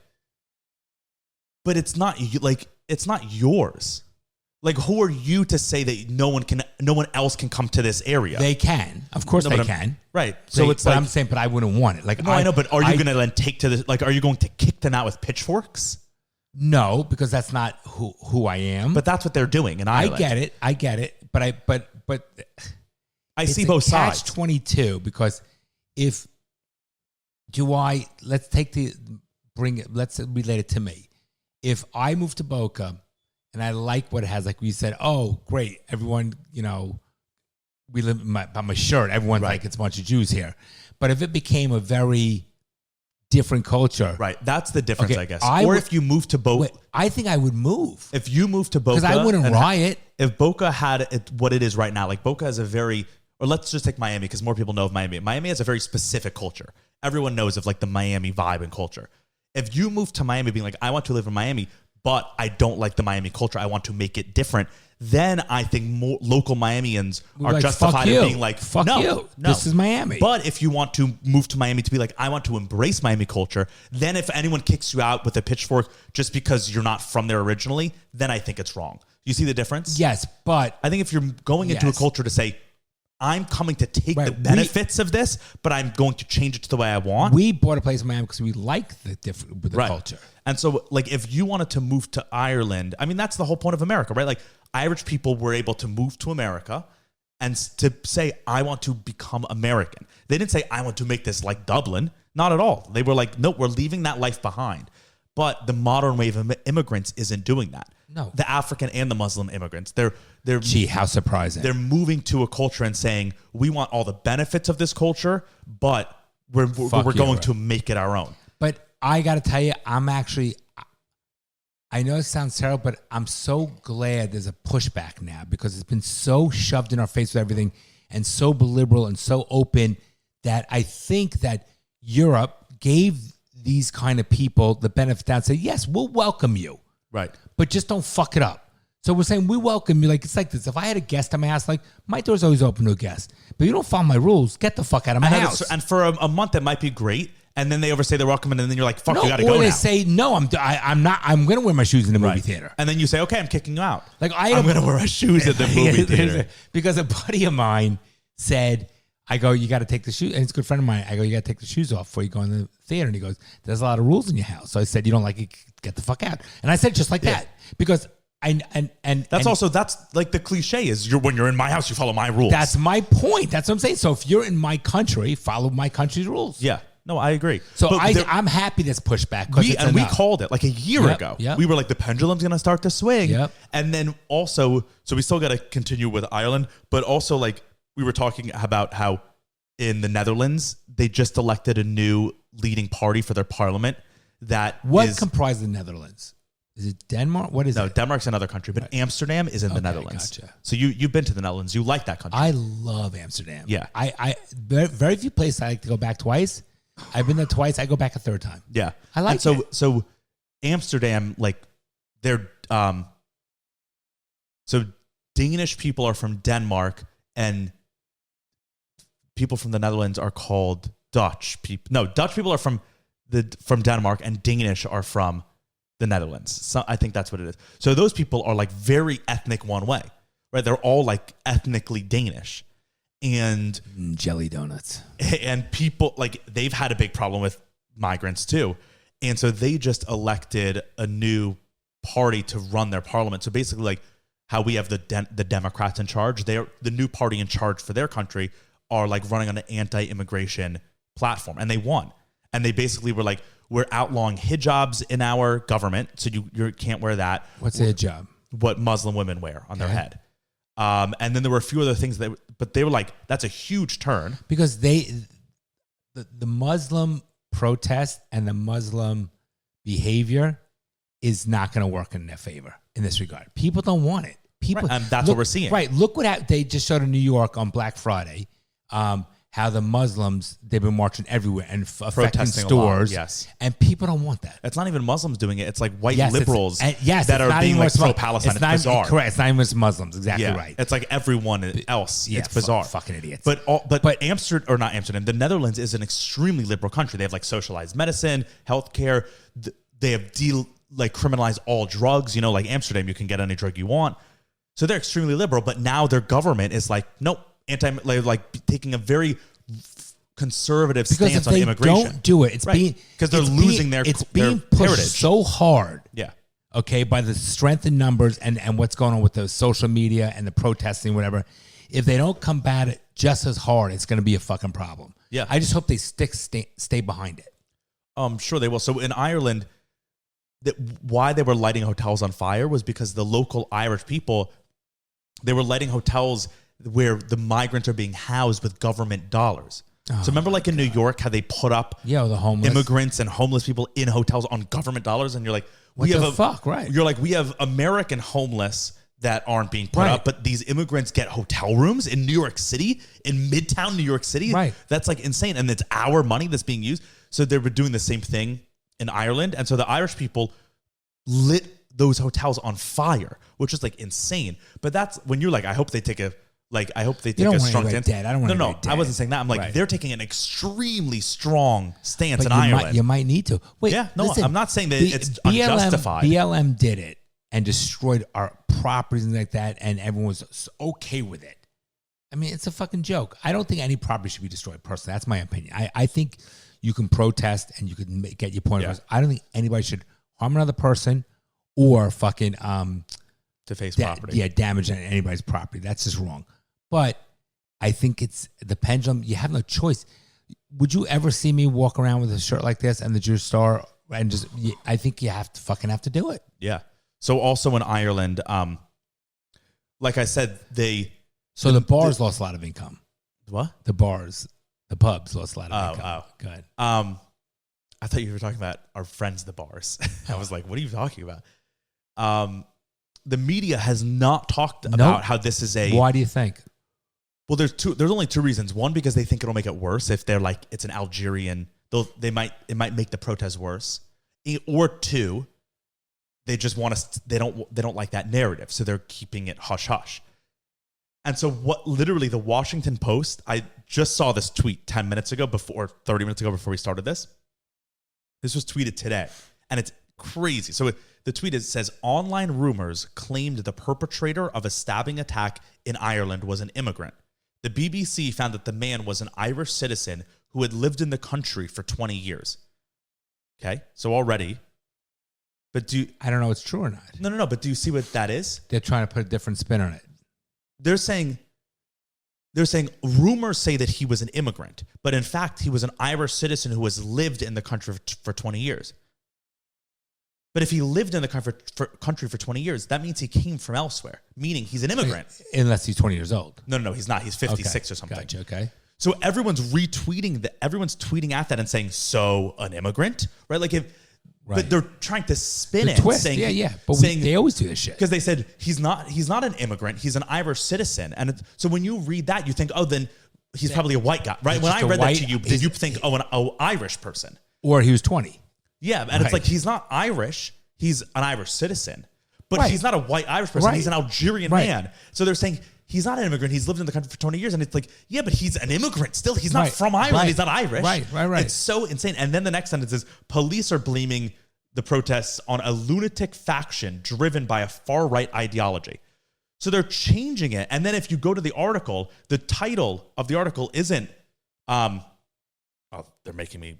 but it's not like, it's not yours. Like, who are you to say that no one else can come to this area? They can. Of course they can. Right. So but I'm saying, but I wouldn't want it. Like, no, I know, but are you going to then take to the, like, are you going to kick them out with pitchforks? No, because that's not who I am. But that's what they're doing in Ireland. I get it. But I see both sides. Catch-22, because let's relate it to me. If I move to Boca and I like what it has, like we said, oh, great, everyone, we live by my shirt, everyone's like, it's a bunch of Jews here. But if it became a very different culture. Right, that's the difference, okay, I guess. If you move to Boca. I think I would move. If you move to Boca. Because I wouldn't riot. If Boca had what it is right now, like Boca has a very, or let's just take Miami because more people know of Miami. Miami has a very specific culture. Everyone knows of like the Miami vibe and culture. If you move to Miami being like, I want to live in Miami, but I don't like the Miami culture, I want to make it different, then I think more local Miamians are like, justified in being like, fuck you. This is Miami. But if you want to move to Miami to be like, I want to embrace Miami culture, then if anyone kicks you out with a pitchfork just because you're not from there originally, then I think it's wrong. You see the difference? Yes, but I think if you're going into a culture to say, I'm coming to take the benefits of this, but I'm going to change it to the way I want. We bought a place in Miami because we like the culture. And so, like, if you wanted to move to Ireland, I mean, that's the whole point of America, right? Like, Irish people were able to move to America and to say, I want to become American. They didn't say, I want to make this like Dublin. Not at all. They were like, no, we're leaving that life behind. But the modern wave of immigrants isn't doing that. No. The African and the Muslim immigrants, they're gee, how surprising. They're moving to a culture and saying, we want all the benefits of this culture, but we're going to make it our own. But I got to tell you, I know it sounds terrible, but I'm so glad there's a pushback now because it's been so shoved in our face with everything and so liberal and so open that I think that Europe gave these kind of people the benefit and say, yes, we'll welcome you. Right. But just don't fuck it up. So we're saying we welcome you. Like, it's like this. If I had a guest at my house, like, my door's always open to a guest. But you don't follow my rules, get the fuck out of my house. And for a month, it might be great. And then they overstay they're welcome, and then you're like, fuck, you got to go now. Or they say, no, I'm not. I'm going to wear my shoes in the movie theater. And then you say, okay, I'm kicking you out. Like, I'm going to wear my shoes at the movie theater. Because a buddy of mine said, I go, you got to take the shoes. And it's a good friend of mine. I go, you got to take the shoes off before you go in the theater. And he goes, there's a lot of rules in your house. So I said, you don't like it, get the fuck out. And I said just like that. Because that's like the cliche is when you're in my house, you follow my rules. That's my point. That's what I'm saying. So if you're in my country, follow my country's rules. Yeah. No, I agree. So I'm happy this pushback. We called it like a year ago. Yep. We were like, the pendulum's going to start to swing. Yep. And then also, so we still got to continue with Ireland, but also like we were talking about how in the Netherlands, they just elected a new leading party for their parliament. What comprises the Netherlands? Is it Denmark? What is it? No, Denmark's another country, but Amsterdam is in the Netherlands. Gotcha. So you've been to the Netherlands. You like that country. I love Amsterdam. Yeah. I very few places I like to go back twice. I've been there twice. I go back a third time. Yeah. I like it. So Amsterdam, like they're so Danish people are from Denmark and people from the Netherlands are called Dutch people. No, Dutch people are from Denmark and Danish are from the Netherlands. So I think that's what it is. So those people are like very ethnic one way, right? They're all like ethnically Danish. And jelly donuts. And people like they've had a big problem with migrants too. And so they just elected a new party to run their parliament. So basically like how we have the Democrats in charge, they're the new party in charge for their country are like running on an anti-immigration platform. And they won. And they basically were like, we're outlawing hijabs in our government. So you can't wear that. What's a hijab? What Muslim women wear on their head. And then there were a few other things but they were like, that's a huge turn. Because the Muslim protest and the Muslim behavior is not going to work in their favor in this regard. People don't want it. Right, and that's what we're seeing. Right. Look what they just showed in New York on Black Friday. How how the Muslims, they've been marching everywhere and affecting Protesting a lot, stores. yes. And people don't want that. It's not even Muslims doing it. It's like white Yes, liberals it's that are not being even like what's pro-Palestine. It's bizarre. Correct. It's not even Muslims. Exactly Yeah. right. It's like everyone else. Yeah, It's bizarre. fucking idiots. But Amsterdam, or not Amsterdam, the Netherlands is an extremely liberal country. They have like socialized medicine, healthcare. They have criminalized all drugs. Like Amsterdam, you can get any drug you want. So they're extremely liberal. But now their government is like, nope, taking a very conservative because stance if they on immigration. don't do it, it's being because they're losing their it's being pushed heritage so hard. Yeah. Okay, by the strength in numbers and what's going on with the social media and the protesting, whatever. If they don't combat it just as hard, it's going to be a fucking problem. Yeah. I just hope they stay behind it. Sure they will. So in Ireland, why they were lighting hotels on fire was because the local Irish people, they were lighting hotels where the migrants are being housed with government dollars. So remember like in New York, how they put up the homeless immigrants and homeless people in hotels on government dollars? And you're like, what the fuck, right? You're like, we have American homeless that aren't being put up, but these immigrants get hotel rooms in New York City, in Midtown New York City. Right. That's like insane. And it's our money that's being used. So they were doing the same thing in Ireland. And so the Irish people lit those hotels on fire, which is like insane. But that's when you're like, I hope they take a strong stance. Dead. I don't want No, I wasn't saying that. I'm like, they're taking an extremely strong stance in Ireland. You might need to. Wait, yeah, no, listen, I'm not saying that it's unjustified. BLM did it and destroyed our properties and like that, and everyone was okay with it. I mean, it's a fucking joke. I don't think any property should be destroyed, personally. That's my opinion. I think you can protest and you can get your point across. I don't think anybody should harm another person or fucking deface property. Yeah, damage anybody's property. That's just wrong. But I think it's the pendulum. You have no choice. Would you ever see me walk around with a shirt like this and the Jewish star and just? I think you have to do it. Yeah. So also in Ireland, like I said, the bars lost a lot of income. What? The pubs lost a lot of income. Go ahead. I thought you were talking about our friends, the bars. I was like, what are you talking about? The media has not talked about how this is Why do you think? Well, there's only two reasons. One, because they think it'll make it worse if they're like it's an Algerian. It might make the protest worse. Or two, they just want to. They don't like that narrative, so they're keeping it hush hush. And so literally the Washington Post. I just saw this tweet 30 minutes ago before we started this. This was tweeted today, and it's crazy. So the tweet says, online rumors claimed the perpetrator of a stabbing attack in Ireland was an immigrant. The BBC found that the man was an Irish citizen who had lived in the country for 20 years. Okay, so already. But I don't know if it's true or not. No. But do you see what that is? They're trying to put a different spin on it. They're saying rumors say that he was an immigrant, but in fact, he was an Irish citizen who has lived in the country for 20 years. But if he lived in the country for 20 years, that means he came from elsewhere, meaning he's an immigrant. Unless he's 20 years old. No, he's not. He's 56 or something. Gotcha, okay. So everyone's retweeting that. Everyone's tweeting at that and saying, so an immigrant, right? Like but they're trying to spin it. Twist. Saying, But they always do this shit. Because they said he's not an immigrant. He's an Irish citizen. And so when you read that, you think, oh, then he's probably a white guy, right? When I read that to you, did you think, an Irish person? Or he was 20. Yeah, and it's like he's not Irish. He's an Irish citizen. But he's not a white Irish person. He's an Algerian man. So they're saying he's not an immigrant. He's lived in the country for 20 years. And it's like, yeah, but he's an immigrant still. He's not from Ireland. He's not Irish. Right. It's so insane. And then the next sentence is, police are blaming the protests on a lunatic faction driven by a far-right ideology. So they're changing it. And then if you go to the article, the title of the article isn't, they're making me...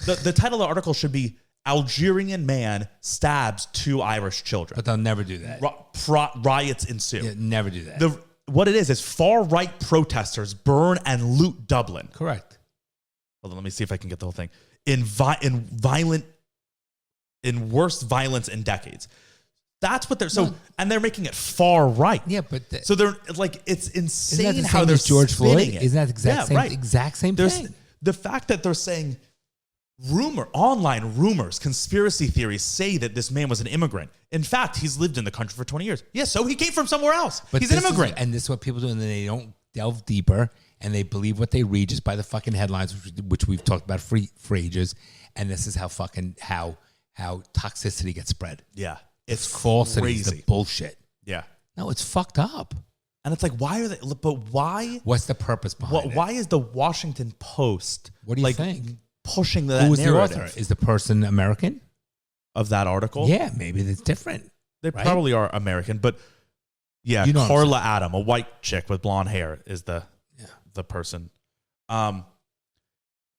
The title of the article should be, Algerian man stabs 2 Irish children. But they'll never do that. Riots ensue. Yeah, never do that. What it is far-right protesters burn and loot Dublin. Correct. Hold on, let me see if I can get the whole thing. In worst violence in decades. That's what they're and they're making it far right. Yeah, but so they're like, it's insane how they're George Floyd. it. Isn't that exact same thing? The fact that they're saying online rumors, conspiracy theories say that this man was an immigrant. In fact, he's lived in the country for 20 years. Yeah, so he came from somewhere else. But he's an immigrant. And this is what people do, and then delve deeper and they believe what they read just by the fucking headlines, which we've talked about for ages. And this is how toxicity gets spread. Yeah. It's falsity, it's the bullshit. Yeah. No, it's fucked up. And it's like, why are they, but why? What's the purpose behind it? Why is the Washington Post What do you think? pushing that Who's narrative? the author? Is the person American? Of that article? Yeah, maybe it's different. They right? probably are American, but yeah, You know Carla Adam, a white chick with blonde hair, is the person.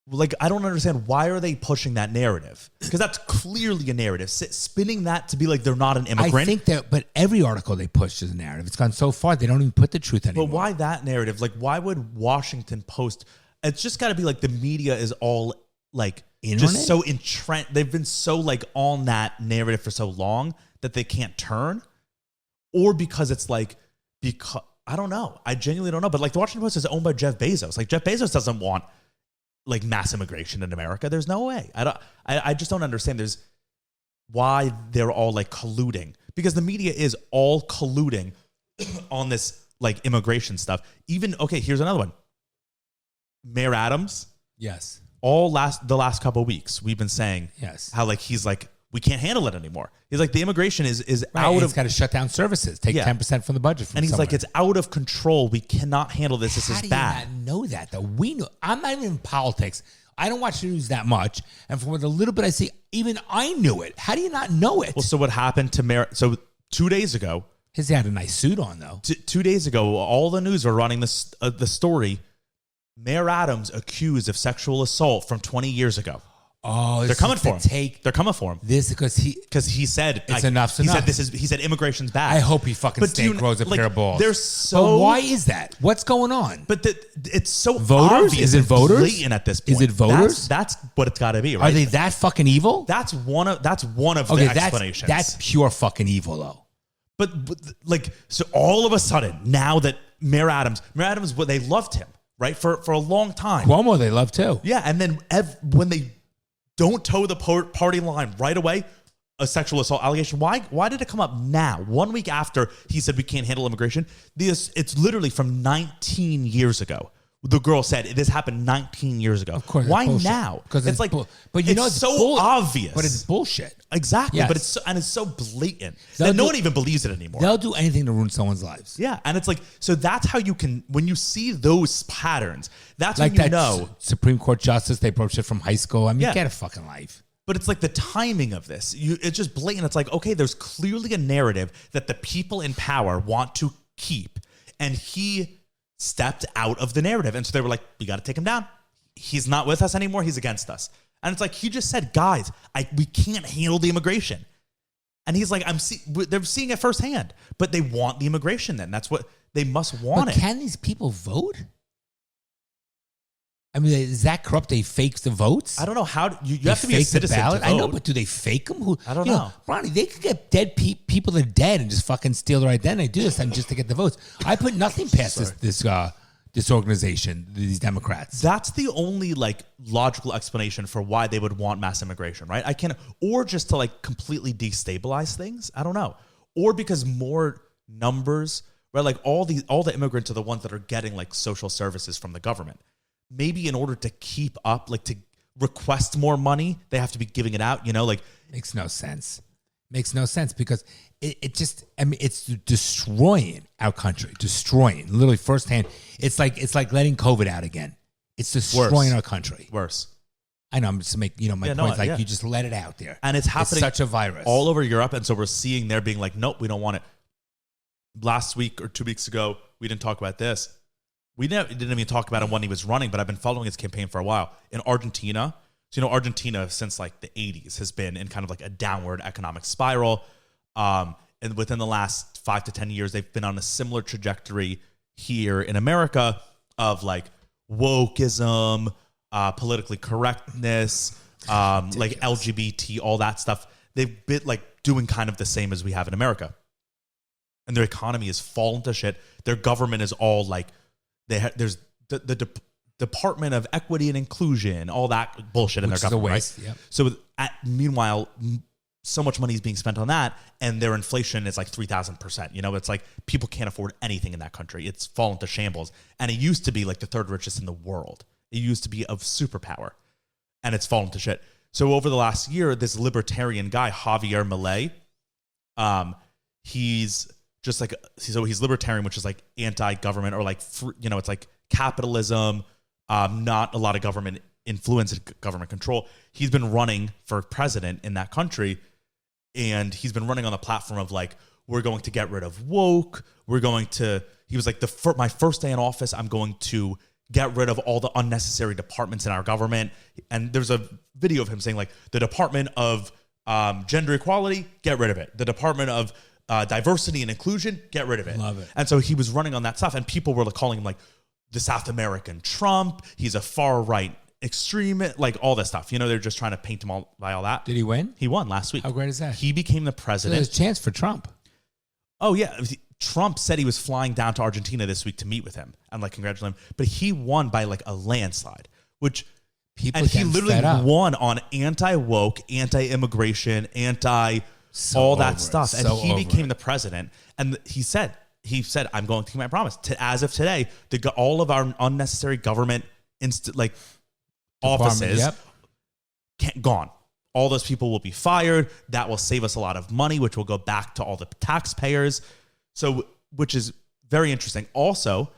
Like, I don't understand, why are they pushing that narrative? Because that's clearly a narrative. Spinning that to be like they're not an immigrant. I think that, but every article they push is a narrative. It's gone so far they don't even put the truth anymore. But why that narrative? Like, why would Washington Post? It's just got to be like the media is all like just so entrenched. They've been so like on that narrative for so long that they can't turn, or because it's like because I don't know. I genuinely don't know. But like the Washington Post is owned by Jeff Bezos. Like Jeff Bezos doesn't want like mass immigration in America. There's no way. I just don't understand. There's why they're all like colluding, because the media is all colluding on this like immigration stuff. Even, okay, here's another one. Mayor Adams. Yes. The last couple of weeks, we've been saying how like he's like, we can't handle it anymore. He's like, the immigration is right, out of. It's got to shut down services. Take 10% from the budget. And he's somewhere. like, it's out of control. We cannot handle this. This is bad. How do you not know that though? We know. I'm not even in politics. I don't watch the news that much. And from the little bit I see, even I knew it. How do you not know it? Well, so what happened to Mayor? So 2 days ago, he had a nice suit on though. 2 days ago, all the news were running this the story. Mayor Adams accused of sexual assault from 20 years ago. Oh, they're coming for him. They're coming for him. This because he said it's enough. He said he said immigration's bad. I hope he fucking grows a pair of balls. They're so. But why is that? What's going on? But it's so voters. Obvious is it voters? Blatant at this point. Is it voters? That's what it's got to be. Right? Are they that fucking evil? That's one of the explanations. That's pure fucking evil though. But like, so all of a sudden now that Mayor Adams, they loved him right for a long time. Cuomo they love too. Yeah, and then when they don't toe the party line right away, a sexual assault allegation. Why did it come up now? 1 week after he said we can't handle immigration. It's literally from 19 years ago. The girl said this happened 19 years ago. Of course. Why now? Because it's like, but you know, it's so obvious. But it's bullshit. Exactly. Yes. But it's so blatant that no one even believes it anymore. They'll do anything to ruin someone's lives. Yeah, and it's like, so that's how you can, when you see those patterns, that's like when you that know. Supreme Court justice, they broached it from high school. I mean, Yeah. get a fucking life. But it's like the timing of this. It's just blatant. It's like, okay, there's clearly a narrative that the people in power want to keep. And he stepped out of the narrative. And so they were like, we got to take him down. He's not with us anymore. He's against us. And it's like, he just said, guys, we can't handle the immigration. And he's like, they're seeing it firsthand. But they want the immigration then. That's what they must want. But can these people vote? I mean, is that corrupt? They fake the votes? I don't know how. You have to be a citizen to vote. I know, but do they fake them? I don't know. Bronny, they could get dead people that are dead and just fucking steal their identity. Do this time just to get the votes. I put nothing past this organization, these Democrats. That's the only like logical explanation for why they would want mass immigration, right? Or just to like completely destabilize things. I don't know. Or because more numbers, right? Like all the immigrants are the ones that are getting like social services from the government. Maybe in order to keep up, like to request more money, they have to be giving it out, like. Makes no sense. Makes no sense because it just, I mean, it's destroying our country, literally firsthand. It's like letting COVID out again. It's destroying our country. Worse. I know, I'm just making, my point is like you just let it out there. And it's happening. It's such a virus. All over Europe. And so we're seeing they're being like, nope, we don't want it. Last week or 2 weeks ago, we didn't talk about this. We didn't even talk about him when he was running, but I've been following his campaign for a while. In Argentina, so Argentina since like the 80s has been in kind of like a downward economic spiral. And within the last 5 to 10 years, they've been on a similar trajectory here in America of like wokeism, politically correctness, like LGBT, all that stuff. They've been like doing kind of the same as we have in America. And their economy has fallen to shit. Their government is all like, there's the Department of Equity and Inclusion, all that bullshit in their government, right? Yep. So, meanwhile, so much money is being spent on that, and their inflation is like 3,000%. You know, it's like people can't afford anything in that country. It's fallen to shambles. And it used to be like the third richest in the world. It used to be a superpower, and it's fallen to shit. So over the last year, this libertarian guy, Javier Milei, he's just like, so he's libertarian, which is like anti-government, or like, you know, it's like capitalism, not a lot of government influence and government control. He's been running for president in that country, and he's been running on the platform of like, we're going to get rid of woke. He was like, my first day in office, I'm going to get rid of all the unnecessary departments in our government. And there's a video of him saying like, the Department of Gender Equality, get rid of it. The Department of Diversity and Inclusion, get rid of it. Love it. And so he was running on that stuff, and people were like calling him like the South American Trump. He's a far right extremist, like all this stuff. You know, they're just trying to paint him all by all that. Did he win? He won last week. How great is that? He became the So president. there's a chance for Trump. Oh yeah, Trump said he was flying down to Argentina this week to meet with him and like congratulate him, but he won by like a landslide, which People and he getting literally fed up. won on anti-woke, anti-immigration, So all that over it. stuff, and So he over became it. the president. And he said, I'm going to keep my promise. As of today, all of our unnecessary government offices Yep. gone. All those people will be fired. That will save us a lot of money, which will go back to all the taxpayers. So, which is very interesting. Also,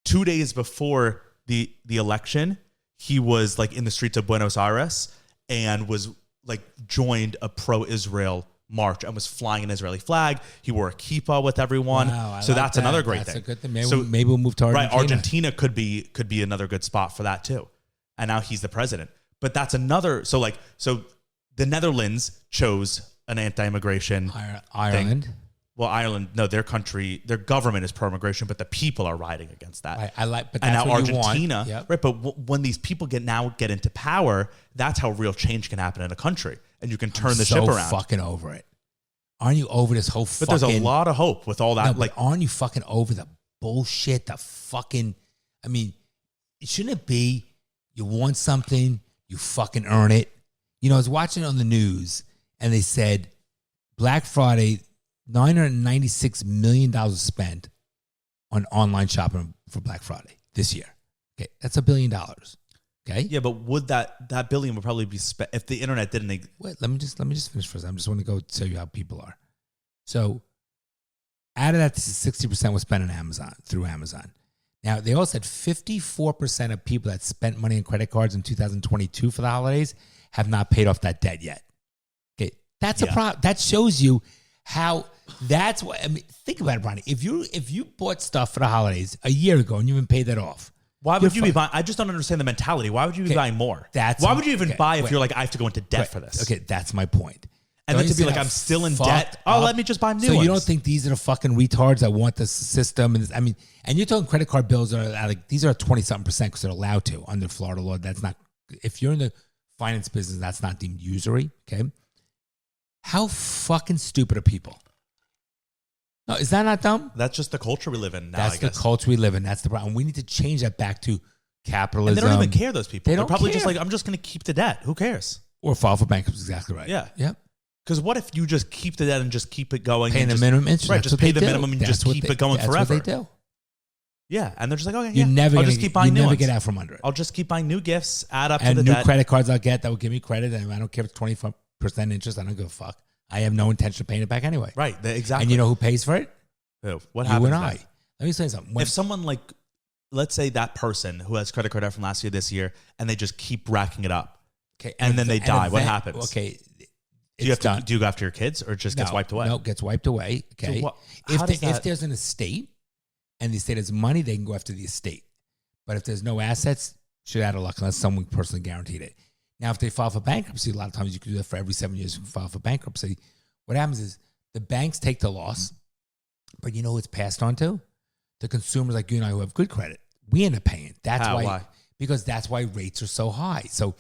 2 days before the election, he was like in the streets of Buenos Aires and was like joined a pro-Israel march and was flying an Israeli flag. He wore a kippah with everyone. Wow, so like that's that. another great That's thing. a good thing. Maybe, So- maybe we'll move to Argentina. Right, Argentina could be another good spot for that too. And now he's the president. But that's another. So the Netherlands chose an anti-immigration Ireland. thing. Well, Ireland, no, their government is pro-immigration, but the people are rioting against that. I like, but And that's now what you Argentina, want. Yep. right? But when these people get into power, that's how real change can happen in a country, and you can turn the ship around. Fucking over it. Aren't you over this whole? But there's a lot of hope with all that. No, but aren't you fucking over the bullshit? The fucking. I mean, shouldn't it be? You want something, you fucking earn it. You know, I was watching on the news, and they said Black Friday, $996 million spent on online shopping for Black Friday this year. Okay, that's $1 billion. Okay. Yeah, but would that billion would probably be spent if the internet didn't? Wait, let me just finish first. I just want to go tell you how people are. So, out of that, 60% was spent on Amazon through Amazon. Now, they also said 54% of people that spent money on credit cards in 2022 for the holidays have not paid off that debt yet. Okay, that's a problem. That shows you how. That's what I mean. Think about it, Bronny. If you bought stuff for the holidays a year ago and you haven't paid that off. Why would you be buying? I just don't understand the mentality. Why would you be buying more? Why would you even buy if you're like, I have to go into debt for this? Okay, that's my point. And then to be like, I'm still in debt. Oh, let me just buy new ones. So you don't think these are the fucking retards that want this system? And I mean, and you're talking credit card bills are like, these are 20-something% because they're allowed to under Florida law. That's not, if you're in the finance business, that's not deemed usury. Okay. How fucking stupid are people? No, is that not dumb? That's just the culture we live in now. That's the culture we live in. That's the problem. We need to change that back to capitalism. And they don't even care, those people. They're probably care. just like, I'm just going to keep the debt. Who cares? Or file for bankruptcy. Exactly right. Yeah. Yep. Because what if you just keep the debt and just keep it going? Paying and the just, minimum interest. Right, That's just what pay they the do. minimum and That's just keep it going forever. That's what they do. Yeah, and they're just like, okay, You're never I'll gonna, just keep buying new never ones. get out from under it. I'll just keep buying new gifts, add up to And the new debt. credit cards I'll get that will give me credit, and I don't care if it's 20% interest. I don't give a fuck. I have no intention of paying it back anyway. Right, exactly. And you know who pays for it? Who? What You happens and then? I. Let me say something. When, If someone like, let's say that person who has credit card debt from last year, this year, and they just keep racking it up, okay, and then they an die, what event- happens? Okay. Do you have to do you go after your kids, or it just gets wiped away? No, it gets wiped away. Okay. So If there's an estate and the estate has money, they can go after the estate. But if there's no assets, shit out of luck unless someone personally guaranteed it. Now, if they file for bankruptcy, a lot of times you can do that for every 7 years. You can file for bankruptcy. What happens is the banks take the loss, but you know who it's passed on to? The consumers like you and I who have good credit. We end up paying. That's why. Because that's why rates are so high. So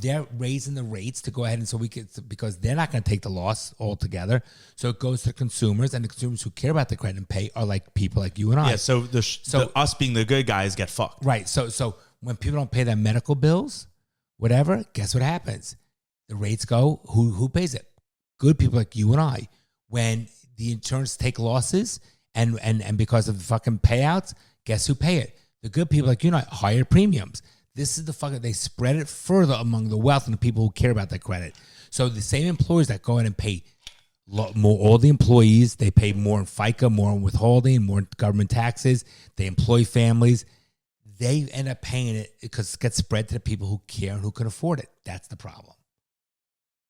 they're raising the rates to go ahead and so we can, because they're not going to take the loss altogether. So it goes to consumers, and the consumers who care about the credit and pay are like people like you and I. Yeah. So us being the good guys get fucked. Right. So when people don't pay their medical bills, whatever, guess what happens? The rates go. Who pays it? good people like you and I, when the insurance take losses and because of the fucking payouts, guess who pay it? The good people like you and I, higher premiums. This is the fucking, they spread it further among the wealth and the people who care about their credit. So the same employers that go in and pay more, all the employees, they pay more in FICA, more in withholding, more in government taxes. They employ families. They end up paying it because it gets spread to the people who care and who can afford it. That's the problem.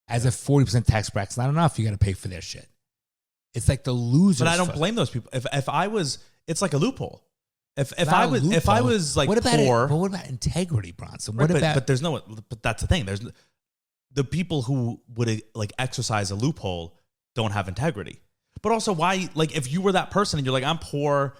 As a 40% tax bracket's not enough, you got to pay for their shit. It's like the losers. But I don't blame those people. If I was, it's like a loophole. If I was like what about poor, but what about integrity, Bronson? right, What about? But there's no. But that's the thing. There's the people who would like exercise a loophole don't have integrity. But also, why? Like, if you were that person and you're like, I'm poor,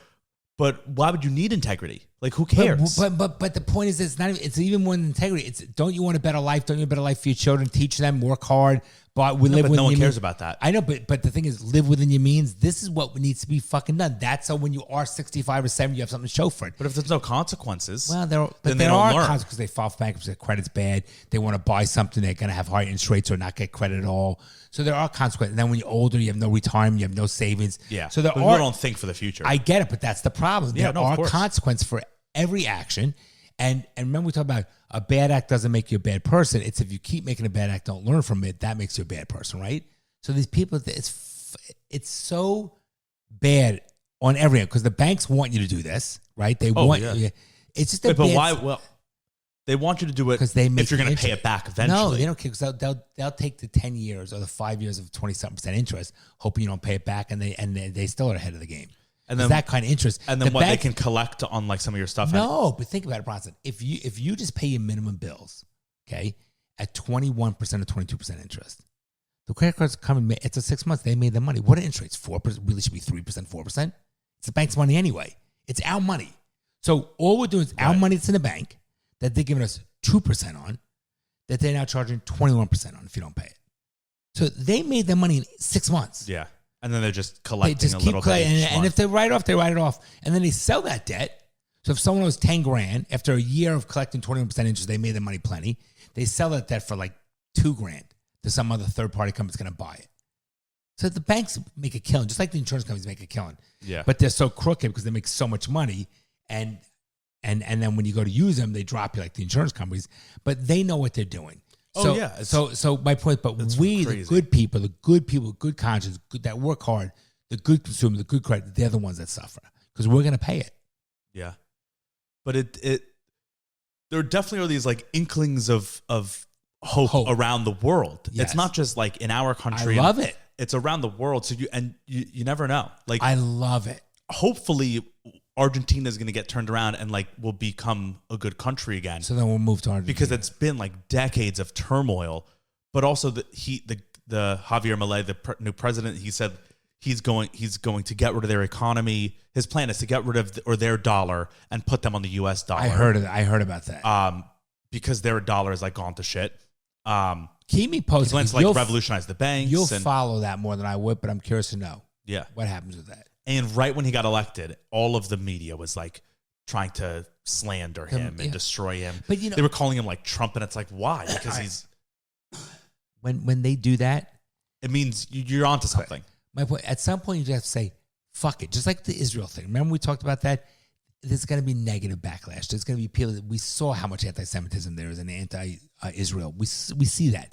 but why would you need integrity? Like, who cares? But the point is, it's not. It's even more than integrity. It's, don't you want a better life? Don't you want a better life for your children? Teach them, work hard. But we live but within no one your cares means. about that. I know, but the thing is, live within your means. This is what needs to be fucking done. That's so when you are 65 or 70, you have something to show for it. But if there's no consequences, Well, then there don't are learn. consequences. They file for bankruptcy, their credit's bad. They want to buy something, they're going to have high interest rates or not get credit at all. So there are consequences. And then when you're older, you have no retirement, you have no savings. Yeah. So there but are. we don't think for the future. I get it, but that's the problem. Yeah, There no, of are course. consequences for every action. And remember, we talked about a bad act doesn't make you a bad person. It's if you keep making a bad act, don't learn from it, that makes you a bad person, right? So these people, it's so bad on every end because the banks want you to do this, right? They want you. It's just a but bad, why? Well, they want you to do it 'Cause they make if you're going to interest. pay it back eventually. No, they don't care because they'll take the 10 years or the 5 years of 20-something% interest, hoping you don't pay it back, and they still are ahead of the game. And It's then that kind of interest. And then The what they bank- can collect on like some of your stuff. No, but think about it, Bronson. If you just pay your minimum bills, okay, at 21% or 22% interest, the credit cards come in. It's a 6 months. They made the money. What are interest rates? 4%. Really should be 3%, 4%. It's the bank's money anyway. It's our money. So all we're doing is our money that's in the bank that they're giving us 2% on, that they're now charging 21% on if you don't pay it. So they made their money in 6 months. Yeah. And then they're just They collecting just a keep little collecting, bit. and if they write it off, they write it off, and then they sell that debt. So if someone owes 10 grand after a year of collecting 21% interest, they made their money plenty. They sell that debt for like 2 grand to some other third party company that's going to buy it. So the banks make a killing, just like the insurance companies make a killing. Yeah. But they're so crooked because they make so much money, and then when you go to use them, they drop you like the insurance companies. But they know what they're doing. Oh, So, yeah. So my point, but we, crazy. the good people, good conscience, that work hard, the good consumer, the good credit, they're the ones that suffer because we're going to pay it. Yeah. But there definitely are these like inklings of hope around the world. Yes. It's not just like in our country. I love it. It's around the world. So you never know. Like I love it. hopefully Argentina is going to get turned around and like will become a good country again. So then we'll move to Argentina. Because it's been like decades of turmoil, but also the Javier Milei, the new president, he said he's going to get rid of their economy. His plan is to get rid of their dollar and put them on the U.S. dollar. I heard about that. Because their dollar is like gone to shit. Keep me He posted. plans to like revolutionize the banks. You'll follow that more than I would, but I'm curious to know. Yeah. What happens with that? And right when he got elected, all of the media was like trying to slander him and yeah. destroy him. But you know, they were calling him like Trump, and it's like, why? Because he's when they do that, it means you're onto something. my point. At some point, you just have to say, "Fuck it." Just like the Israel thing. Remember we talked about that. There's going to be negative backlash. There's going to be people that we saw how much anti-Semitism there is and anti-Israel. We see that.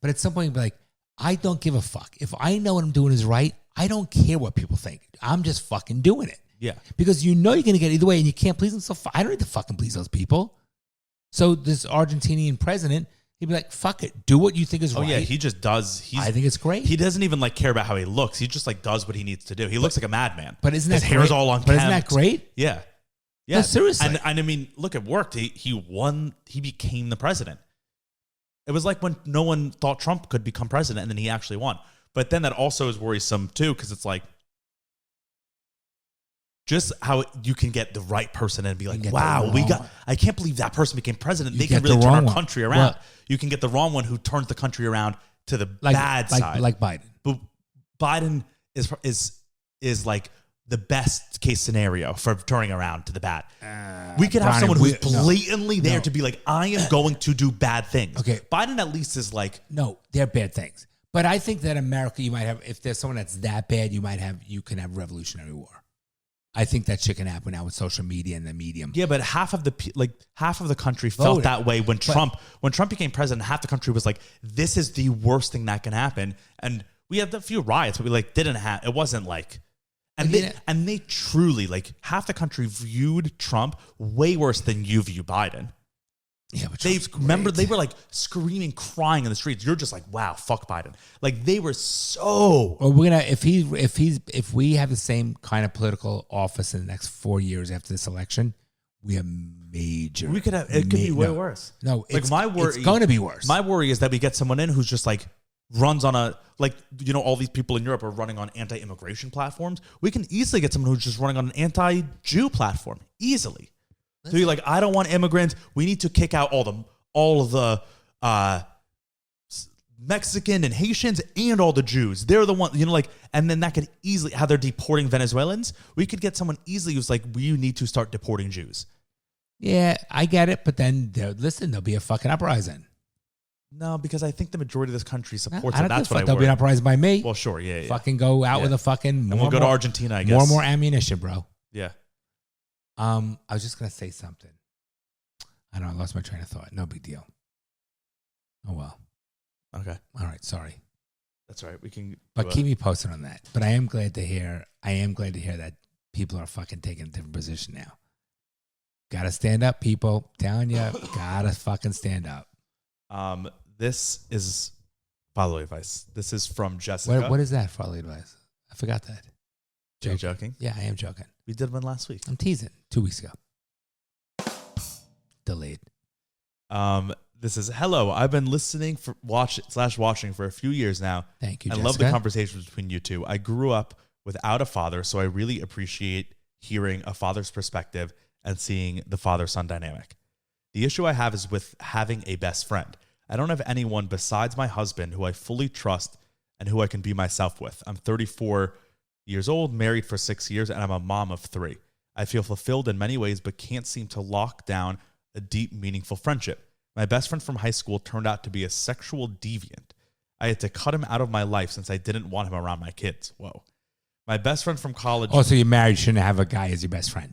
But at some point, you'll be like, I don't give a fuck. If I know what I'm doing is right, I don't care what people think. I'm just fucking doing it. Yeah. Because you know you're going to get either way and you can't please them. So I don't need to fucking please those people. So this Argentinian president, he'd be like, fuck it. Do what you think is right. Oh, yeah. He just does. I think it's great. He doesn't even like care about how he looks. He just like does what he needs to do. He looks like a madman. But isn't his that hair's great? all unkempt. But isn't that great? Yeah. Yeah. No, seriously. And I mean, look, it worked. He won. He became the president. It was like when no one thought Trump could become president, and then he actually won. But then that also is worrisome too, because it's like just how you can get the right person and be like, wow, I can't believe that person became president. They can really turn our country around. Well, you can get the wrong one who turns the country around to the bad side. Like Biden. But Biden is like the best case scenario for turning around to the bad. We could have someone who's blatantly there to be like, I am going to do bad things. Okay. Biden at least is like, no, they're bad things. But I think that America, you might have, if there's someone that's that bad, you can have revolutionary war. I think that shit can happen now with social media and the medium. Yeah, but half of the country felt that way when Trump became president. Half the country was like, "This is the worst thing that can happen." And we had a few riots, but we didn't have. It wasn't like, and they truly half the country viewed Trump way worse than you view Biden. Yeah, but they were screaming, crying in the streets. You're just like, wow, fuck Biden. They were so. Well, we're gonna if we have the same kind of political office in the next 4 years after this election, we have major. We could have. It could be way worse. No, it's going to be worse. My worry is that we get someone in who's just runs on a all these people in Europe are running on anti-immigration platforms. We can easily get someone who's just running on an anti-Jew platform easily. So you're I don't want immigrants. We need to kick out all of the Mexican and Haitians and all the Jews. They're the ones, and then that could easily, how they're deporting Venezuelans. We could get someone easily who's we need to start deporting Jews. Yeah, I get it. But then, there'll be a fucking uprising. No, because I think the majority of this country supports it. That's what I worry. There'll be an uprising by me. Well, sure, yeah. Fucking go out with a fucking. And we'll go to Argentina, I guess. More and more ammunition, bro. Yeah. I was just gonna say something. I don't know. I lost my train of thought. No big deal. Oh well. Okay. All right. Sorry. That's all right. We can. But keep me posted on that. But I am glad to hear. That people are fucking taking a different position now. Gotta stand up, people. Telling you, gotta fucking stand up. This is fatherly advice. This is from Jessica. What is that fatherly advice? I forgot that. Are you joking? Yeah, I am joking. We did one last week. I'm teasing. 2 weeks ago. Delayed. This is hello. I've been listening watching for a few years now. Thank you, I Jessica. love the conversations between you two. I grew up without a father, so I really appreciate hearing a father's perspective and seeing the father-son dynamic. The issue I have is with having a best friend. I don't have anyone besides my husband who I fully trust and who I can be myself with. I'm 34 years old, married for 6 years, and I'm a mom of 3. I feel fulfilled in many ways, but can't seem to lock down a deep, meaningful friendship. My best friend from high school turned out to be a sexual deviant. I had to cut him out of my life since I didn't want him around my kids. Whoa. My best friend from college. Oh, so you're married, shouldn't have a guy as your best friend.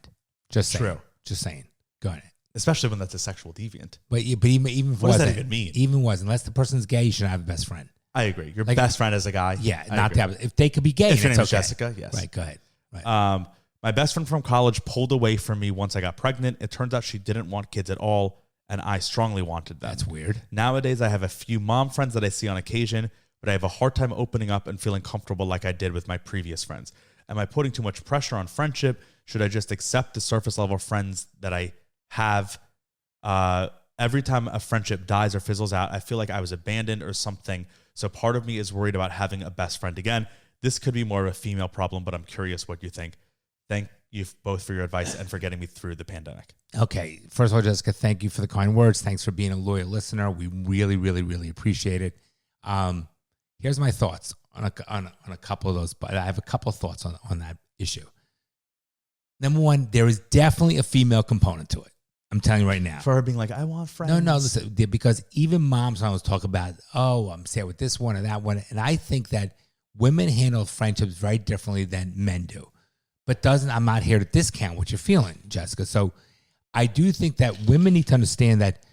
Just saying. True. Just saying. Go ahead. Especially when that's a sexual deviant. But even if what does that even mean? Even was, unless the person's gay, you shouldn't have a best friend. I agree. Your best friend is a guy. Yeah, not that. If they could be gay, if your name okay. is Jessica, yes. Right, go ahead. Right. My best friend from college pulled away from me once I got pregnant. It turns out she didn't want kids at all, and I strongly wanted them. That's weird. Nowadays, I have a few mom friends that I see on occasion, but I have a hard time opening up and feeling comfortable like I did with my previous friends. Am I putting too much pressure on friendship? Should I just accept the surface level friends that I have? Every time a friendship dies or fizzles out, I feel like I was abandoned or something. So part of me is worried about having a best friend again. This could be more of a female problem, but I'm curious what you think. Thank you both for your advice and for getting me through the pandemic. Okay. First of all, Jessica, thank you for the kind words. Thanks for being a loyal listener. We really, really, really appreciate it. Here's my thoughts on a couple of those, but I have a couple of thoughts on that issue. Number one, there is definitely a female component to it. I'm telling you right now. For her being like, I want friends. No, listen, because even moms always talk about, oh, I'm sad with this one or that one. And I think that women handle friendships very differently than men do. But I'm not here to discount what you're feeling, Jessica. So I do think that women need to understand that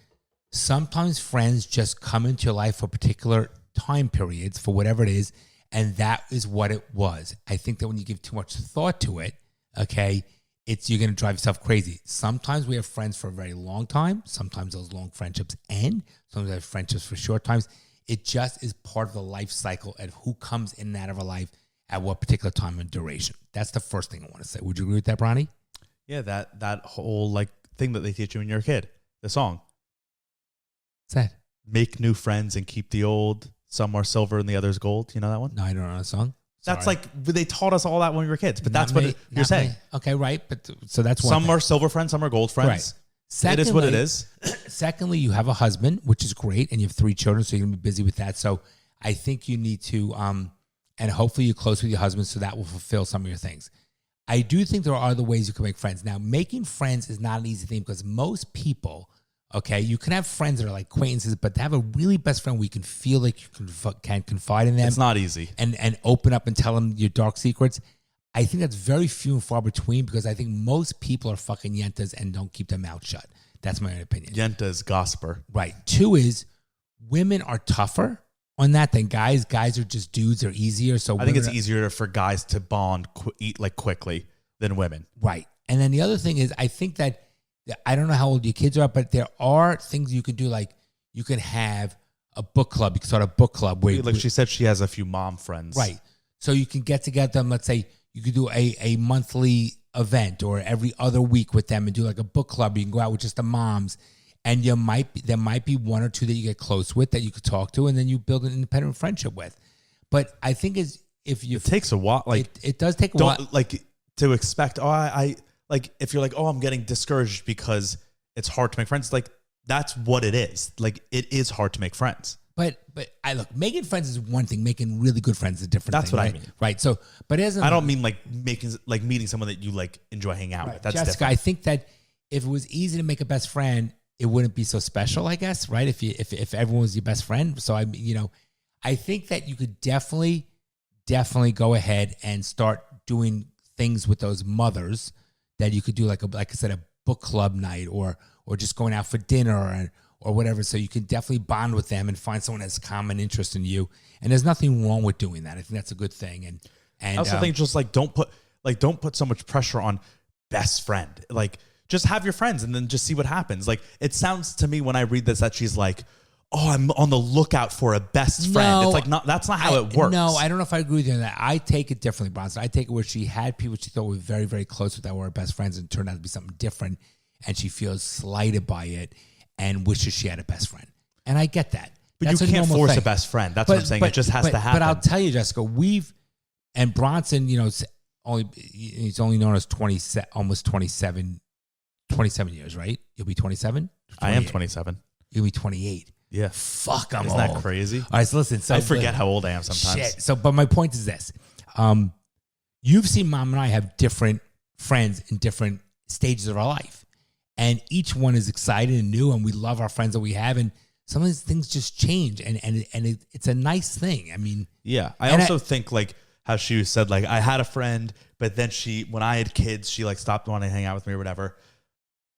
sometimes friends just come into your life for particular time periods, for whatever it is, and that is what it was. I think that when you give too much thought to it, okay, you're going to drive yourself crazy. Sometimes we have friends for a very long time. Sometimes those long friendships end. Sometimes we have friendships for short times. It just is part of the life cycle of who comes in and out of our life at what particular time and duration. That's the first thing I want to say. Would you agree with that, Bronny? Yeah, that whole thing that they teach you when you're a kid. The song. What's that? Make new friends and keep the old. Some are silver and the others gold. You know that one? No, I don't know the song. That's they taught us all that when we were kids, but that's what you're saying. Okay, right. But so that's one Some thing. Are silver friends, some are gold friends. Right. Secondly, it is what it is. Secondly, you have a husband, which is great, and you have 3 children, so you're going to be busy with that. So I think you need to, and hopefully you're close with your husband, so that will fulfill some of your things. I do think there are other ways you can make friends. Now, making friends is not an easy thing because most people, Okay, you can have friends that are like acquaintances, but to have a really best friend where you can feel like you can confide in them. It's not easy. And open up and tell them your dark secrets. I think that's very few and far between because I think most people are fucking yentas and don't keep their mouth shut. That's my opinion. Yentas, gossiper. Right. 2 is women are tougher on that than guys. Guys are just dudes. They're easier. So I think it's easier for guys to bond eat like quickly than women. Right. And then the other thing is I think that I don't know how old your kids are, but there are things you can do. Like you can have a book club. You can start a book club where, like she said, she has a few mom friends. Right. So you can get together them. Let's say you could do a monthly event or every other week with them and do like a book club. You can go out with just the moms, and there might be 1 or 2 that you get close with that you could talk to, and then you build an independent friendship with. But I think it takes a while. Like it does take a while. Like to expect. I like if you're like, oh, I'm getting discouraged because it's hard to make friends. Like that's what it is. Like it is hard to make friends. But I look, making friends is one thing. Making really good friends is a different That's thing. what Right? I mean. Right. So, but I don't mean like meeting someone that you like enjoy hanging out with. That's Jessica, different. I think that if it was easy to make a best friend, it wouldn't be so special, I guess, right? If everyone was your best friend. So I think that you could definitely go ahead and start doing things with those mothers that you could do like I said, a book club night or just going out for dinner or whatever. So you can definitely bond with them and find someone that has common interest in you. And there's nothing wrong with doing that. I think that's a good thing. And I also think just like don't put so much pressure on best friend. Like just have your friends and then just see what happens. Like it sounds to me when I read this that she's like, oh, I'm on the lookout for a best friend. No, it's like that's not how it works. No, I don't know if I agree with you on that. I take it differently, Bronson. I take it where she had people she thought were very, very close with that were her best friends and it turned out to be something different. And she feels slighted by it and wishes she had a best friend. And I get that. But That's you can't force thing. a best friend. That's what I'm saying. It just has to happen. But I'll tell you, Jessica, and Bronson, he's only known as almost 27 years, right? You'll be 27? I am 27. You'll be 28. Yeah. Fuck, I'm Isn't old. that crazy? All right, so listen. So I forget how old I am sometimes. Shit. So, but my point is this. You've seen Mom and I have different friends in different stages of our life. And each one is excited and new, and we love our friends that we have. And some of these things just change, and it's a nice thing. I mean, yeah. I also think like how she said, like I had a friend, but then when I had kids, she like stopped wanting to hang out with me or whatever.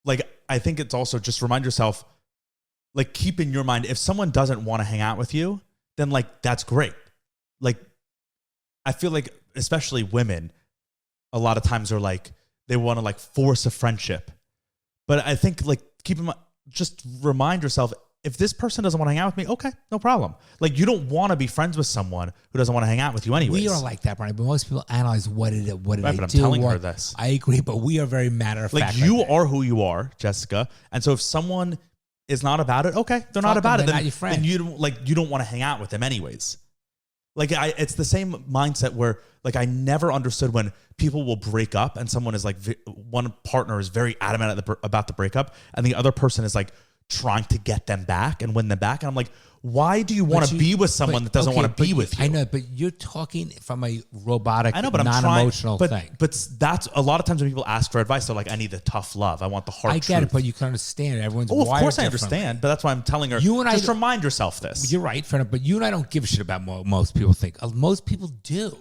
Like I think it's also just remind yourself, like keep in your mind if someone doesn't want to hang out with you, then like that's great. Like I feel like especially women, a lot of times are like they want to like force a friendship. But I think like keep in mind, just remind yourself if this person doesn't want to hang out with me, okay, no problem. Like you don't want to be friends with someone who doesn't want to hang out with you anyways. We are like that, Brian. But most people analyze what did right, I but I'm do. telling her this. I agree, but we are very matter of fact. Like you are who you are, Jessica. And so if someone is not about it, okay, they're not about it. They're not your friend. Then you don't want to hang out with them anyways. Like it's the same mindset where like I never understood when people will break up and someone is like one partner is very adamant about the breakup and the other person is like trying to get them back and win them back. And I'm like, why do you want to be with someone that doesn't want to be with you? I know, but you're talking from a robotic, I know, but non-emotional thing. But that's a lot of times when people ask for advice, they're like, I need the tough love. I want the hard truth. I get it, but you can understand. Everyone's of wired course I differently. understand, but that's why I'm telling her, just remind yourself this. You're right, fair enough, but you and I don't give a shit about what most people think. Most people do.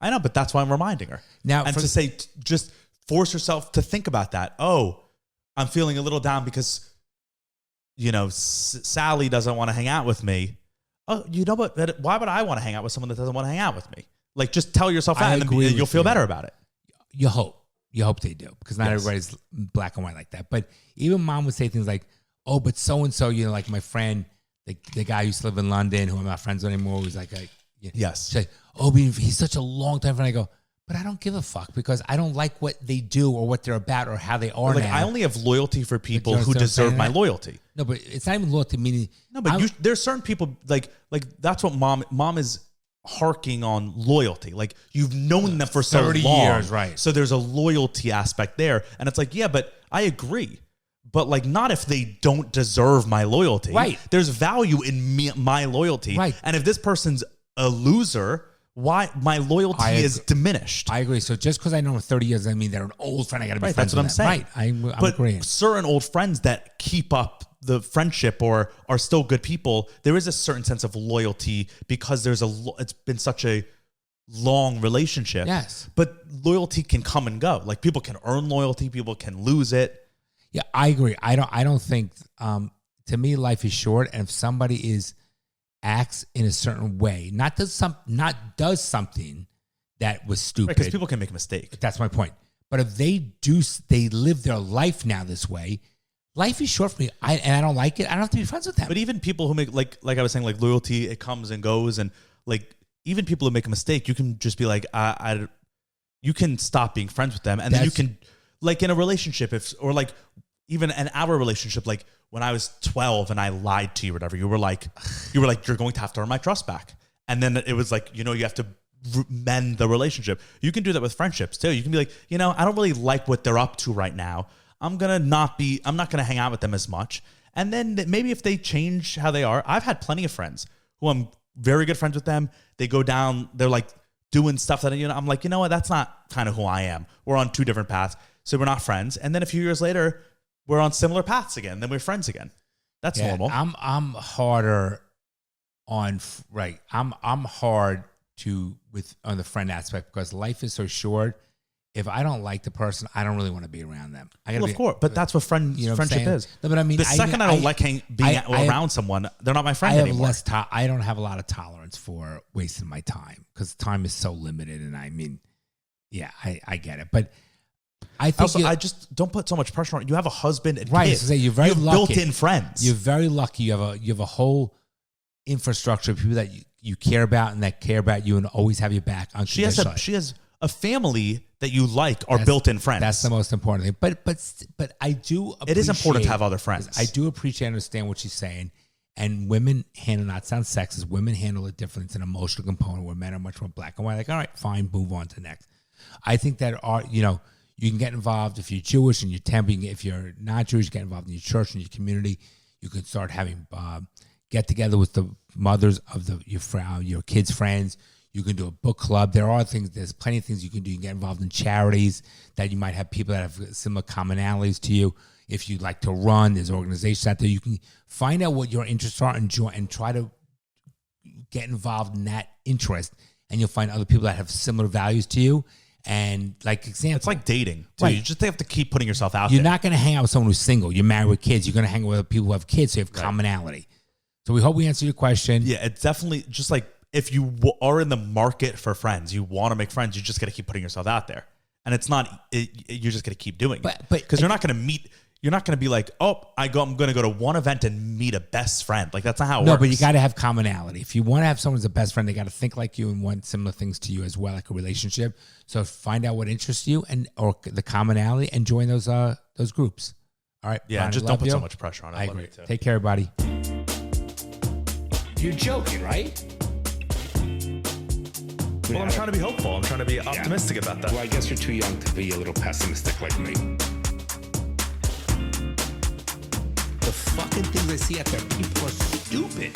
I know, but that's why I'm reminding her. Now, and to say, just force yourself to think about that. Oh, I'm feeling a little down because, Sally doesn't want to hang out with me. Oh, you know what? Why would I want to hang out with someone that doesn't want to hang out with me? Like, just tell yourself that and then you'll feel better about it. You hope they do because not everybody's black and white like that. But even Mom would say things like, oh, but so-and-so, like my friend, the guy who used to live in London, who I'm not friends with anymore, was like, yes. She's like, oh, but he's such a long time friend. I go, but I don't give a fuck because I don't like what they do or what they're about or how they are now. I only have loyalty for people who deserve my loyalty. No, but it's not even loyalty, meaning... No, but there's certain people, like that's what mom is harking on loyalty. Like, you've known them for so 30 long. years, right. So there's a loyalty aspect there. And it's like, yeah, but I agree. But like, not if they don't deserve my loyalty. Right. There's value in my loyalty. Right. And if this person's a loser... why my loyalty is diminished. I agree. So just because I know them 30 years, I mean they're an old friend. I got to be friends that's what with I'm them. saying. Right. I'm agreeing. Certain old friends that keep up the friendship or are still good people, there is a certain sense of loyalty because it's been such a long relationship. Yes. But loyalty can come and go. Like people can earn loyalty, people can lose it. Yeah, I agree. I don't think to me life is short, and if somebody acts in a certain way, not does something that was stupid. Because people can make a mistake. That's my point. But if they live their life now this way, life is short for me. And I don't like it. I don't have to be friends with them. But even people who make like I was saying, like loyalty, it comes and goes, and like even people who make a mistake, you can just be like, you can stop being friends with them, and then you can, like in a relationship, or like even in our relationship, like when I was 12 and I lied to you or whatever, you were like, you're going to have to earn my trust back, and then it was like, you have to mend the relationship. You can do that with friendships too. You can be like, I don't really like what they're up to right now. I'm not gonna hang out with them as much. And then maybe if they change how they are, I've had plenty of friends who I'm very good friends with them. They go down, they're like doing stuff that, I'm like, you know what? That's not kind of who I am. We're on two different paths. So we're not friends. And then a few years later, we're on similar paths again. Then we're friends again. That's normal. I'm harder on, right. I'm hard on the friend aspect because life is so short. If I don't like the person, I don't really want to be around them. Of course, but that's what friendship is. No, but I mean, the second I don't like being around someone, they're not my friend anymore. I don't have a lot of tolerance for wasting my time because time is so limited. And I mean, yeah, I get it, but I think also, I just don't put so much pressure on it. You have a husband and right. kids. So you're very lucky. Built-in friends. You're very lucky. You have a whole infrastructure of people that you care about and that care about you and always have your back. She has a family that you like are built-in friends. That's the most important thing. But I do appreciate, it is important to have other friends. I do appreciate and understand what she's saying. And women handle, not sound sexist, women handle it differently. It's an emotional component where men are much more black and white. Like, all right, fine, move on to the next. I think that you can get involved if you're Jewish and you're temping. If you're not Jewish, get involved in your church and your community. You can start having get together with the mothers of your kids' friends. You can do a book club. There's plenty of things you can do. You can get involved in charities that you might have people that have similar commonalities to you. If you like to run, there's organizations out there. You can find out what your interests are and try to get involved in that interest. And you'll find other people that have similar values to you. And like example, it's like dating too. Right. You just have to keep putting yourself out You're there. not going to hang out with someone who's single. You're married with kids. You're going to hang out with people who have kids, so you have commonality. So we hope we answer your question. Yeah, it's definitely just like if you are in the market for friends, you want to make friends, you just got to keep putting yourself out there. And it's not, you're just going to keep doing it. Because you're not going to be like, oh, I'm going to go to one event and meet a best friend. Like, that's not how it works. No, but you got to have commonality. If you want to have someone as a best friend, they got to think like you and want similar things to you as well, like a relationship. So find out what interests you or the commonality and join those groups. All right. Yeah, Brian, just don't put so much pressure on it. I agree. Take care, everybody. You're joking, right? Well, I'm trying to be hopeful. I'm trying to be optimistic about that. Well, I guess you're too young to be a little pessimistic like me. The fucking things I see out there, people are stupid.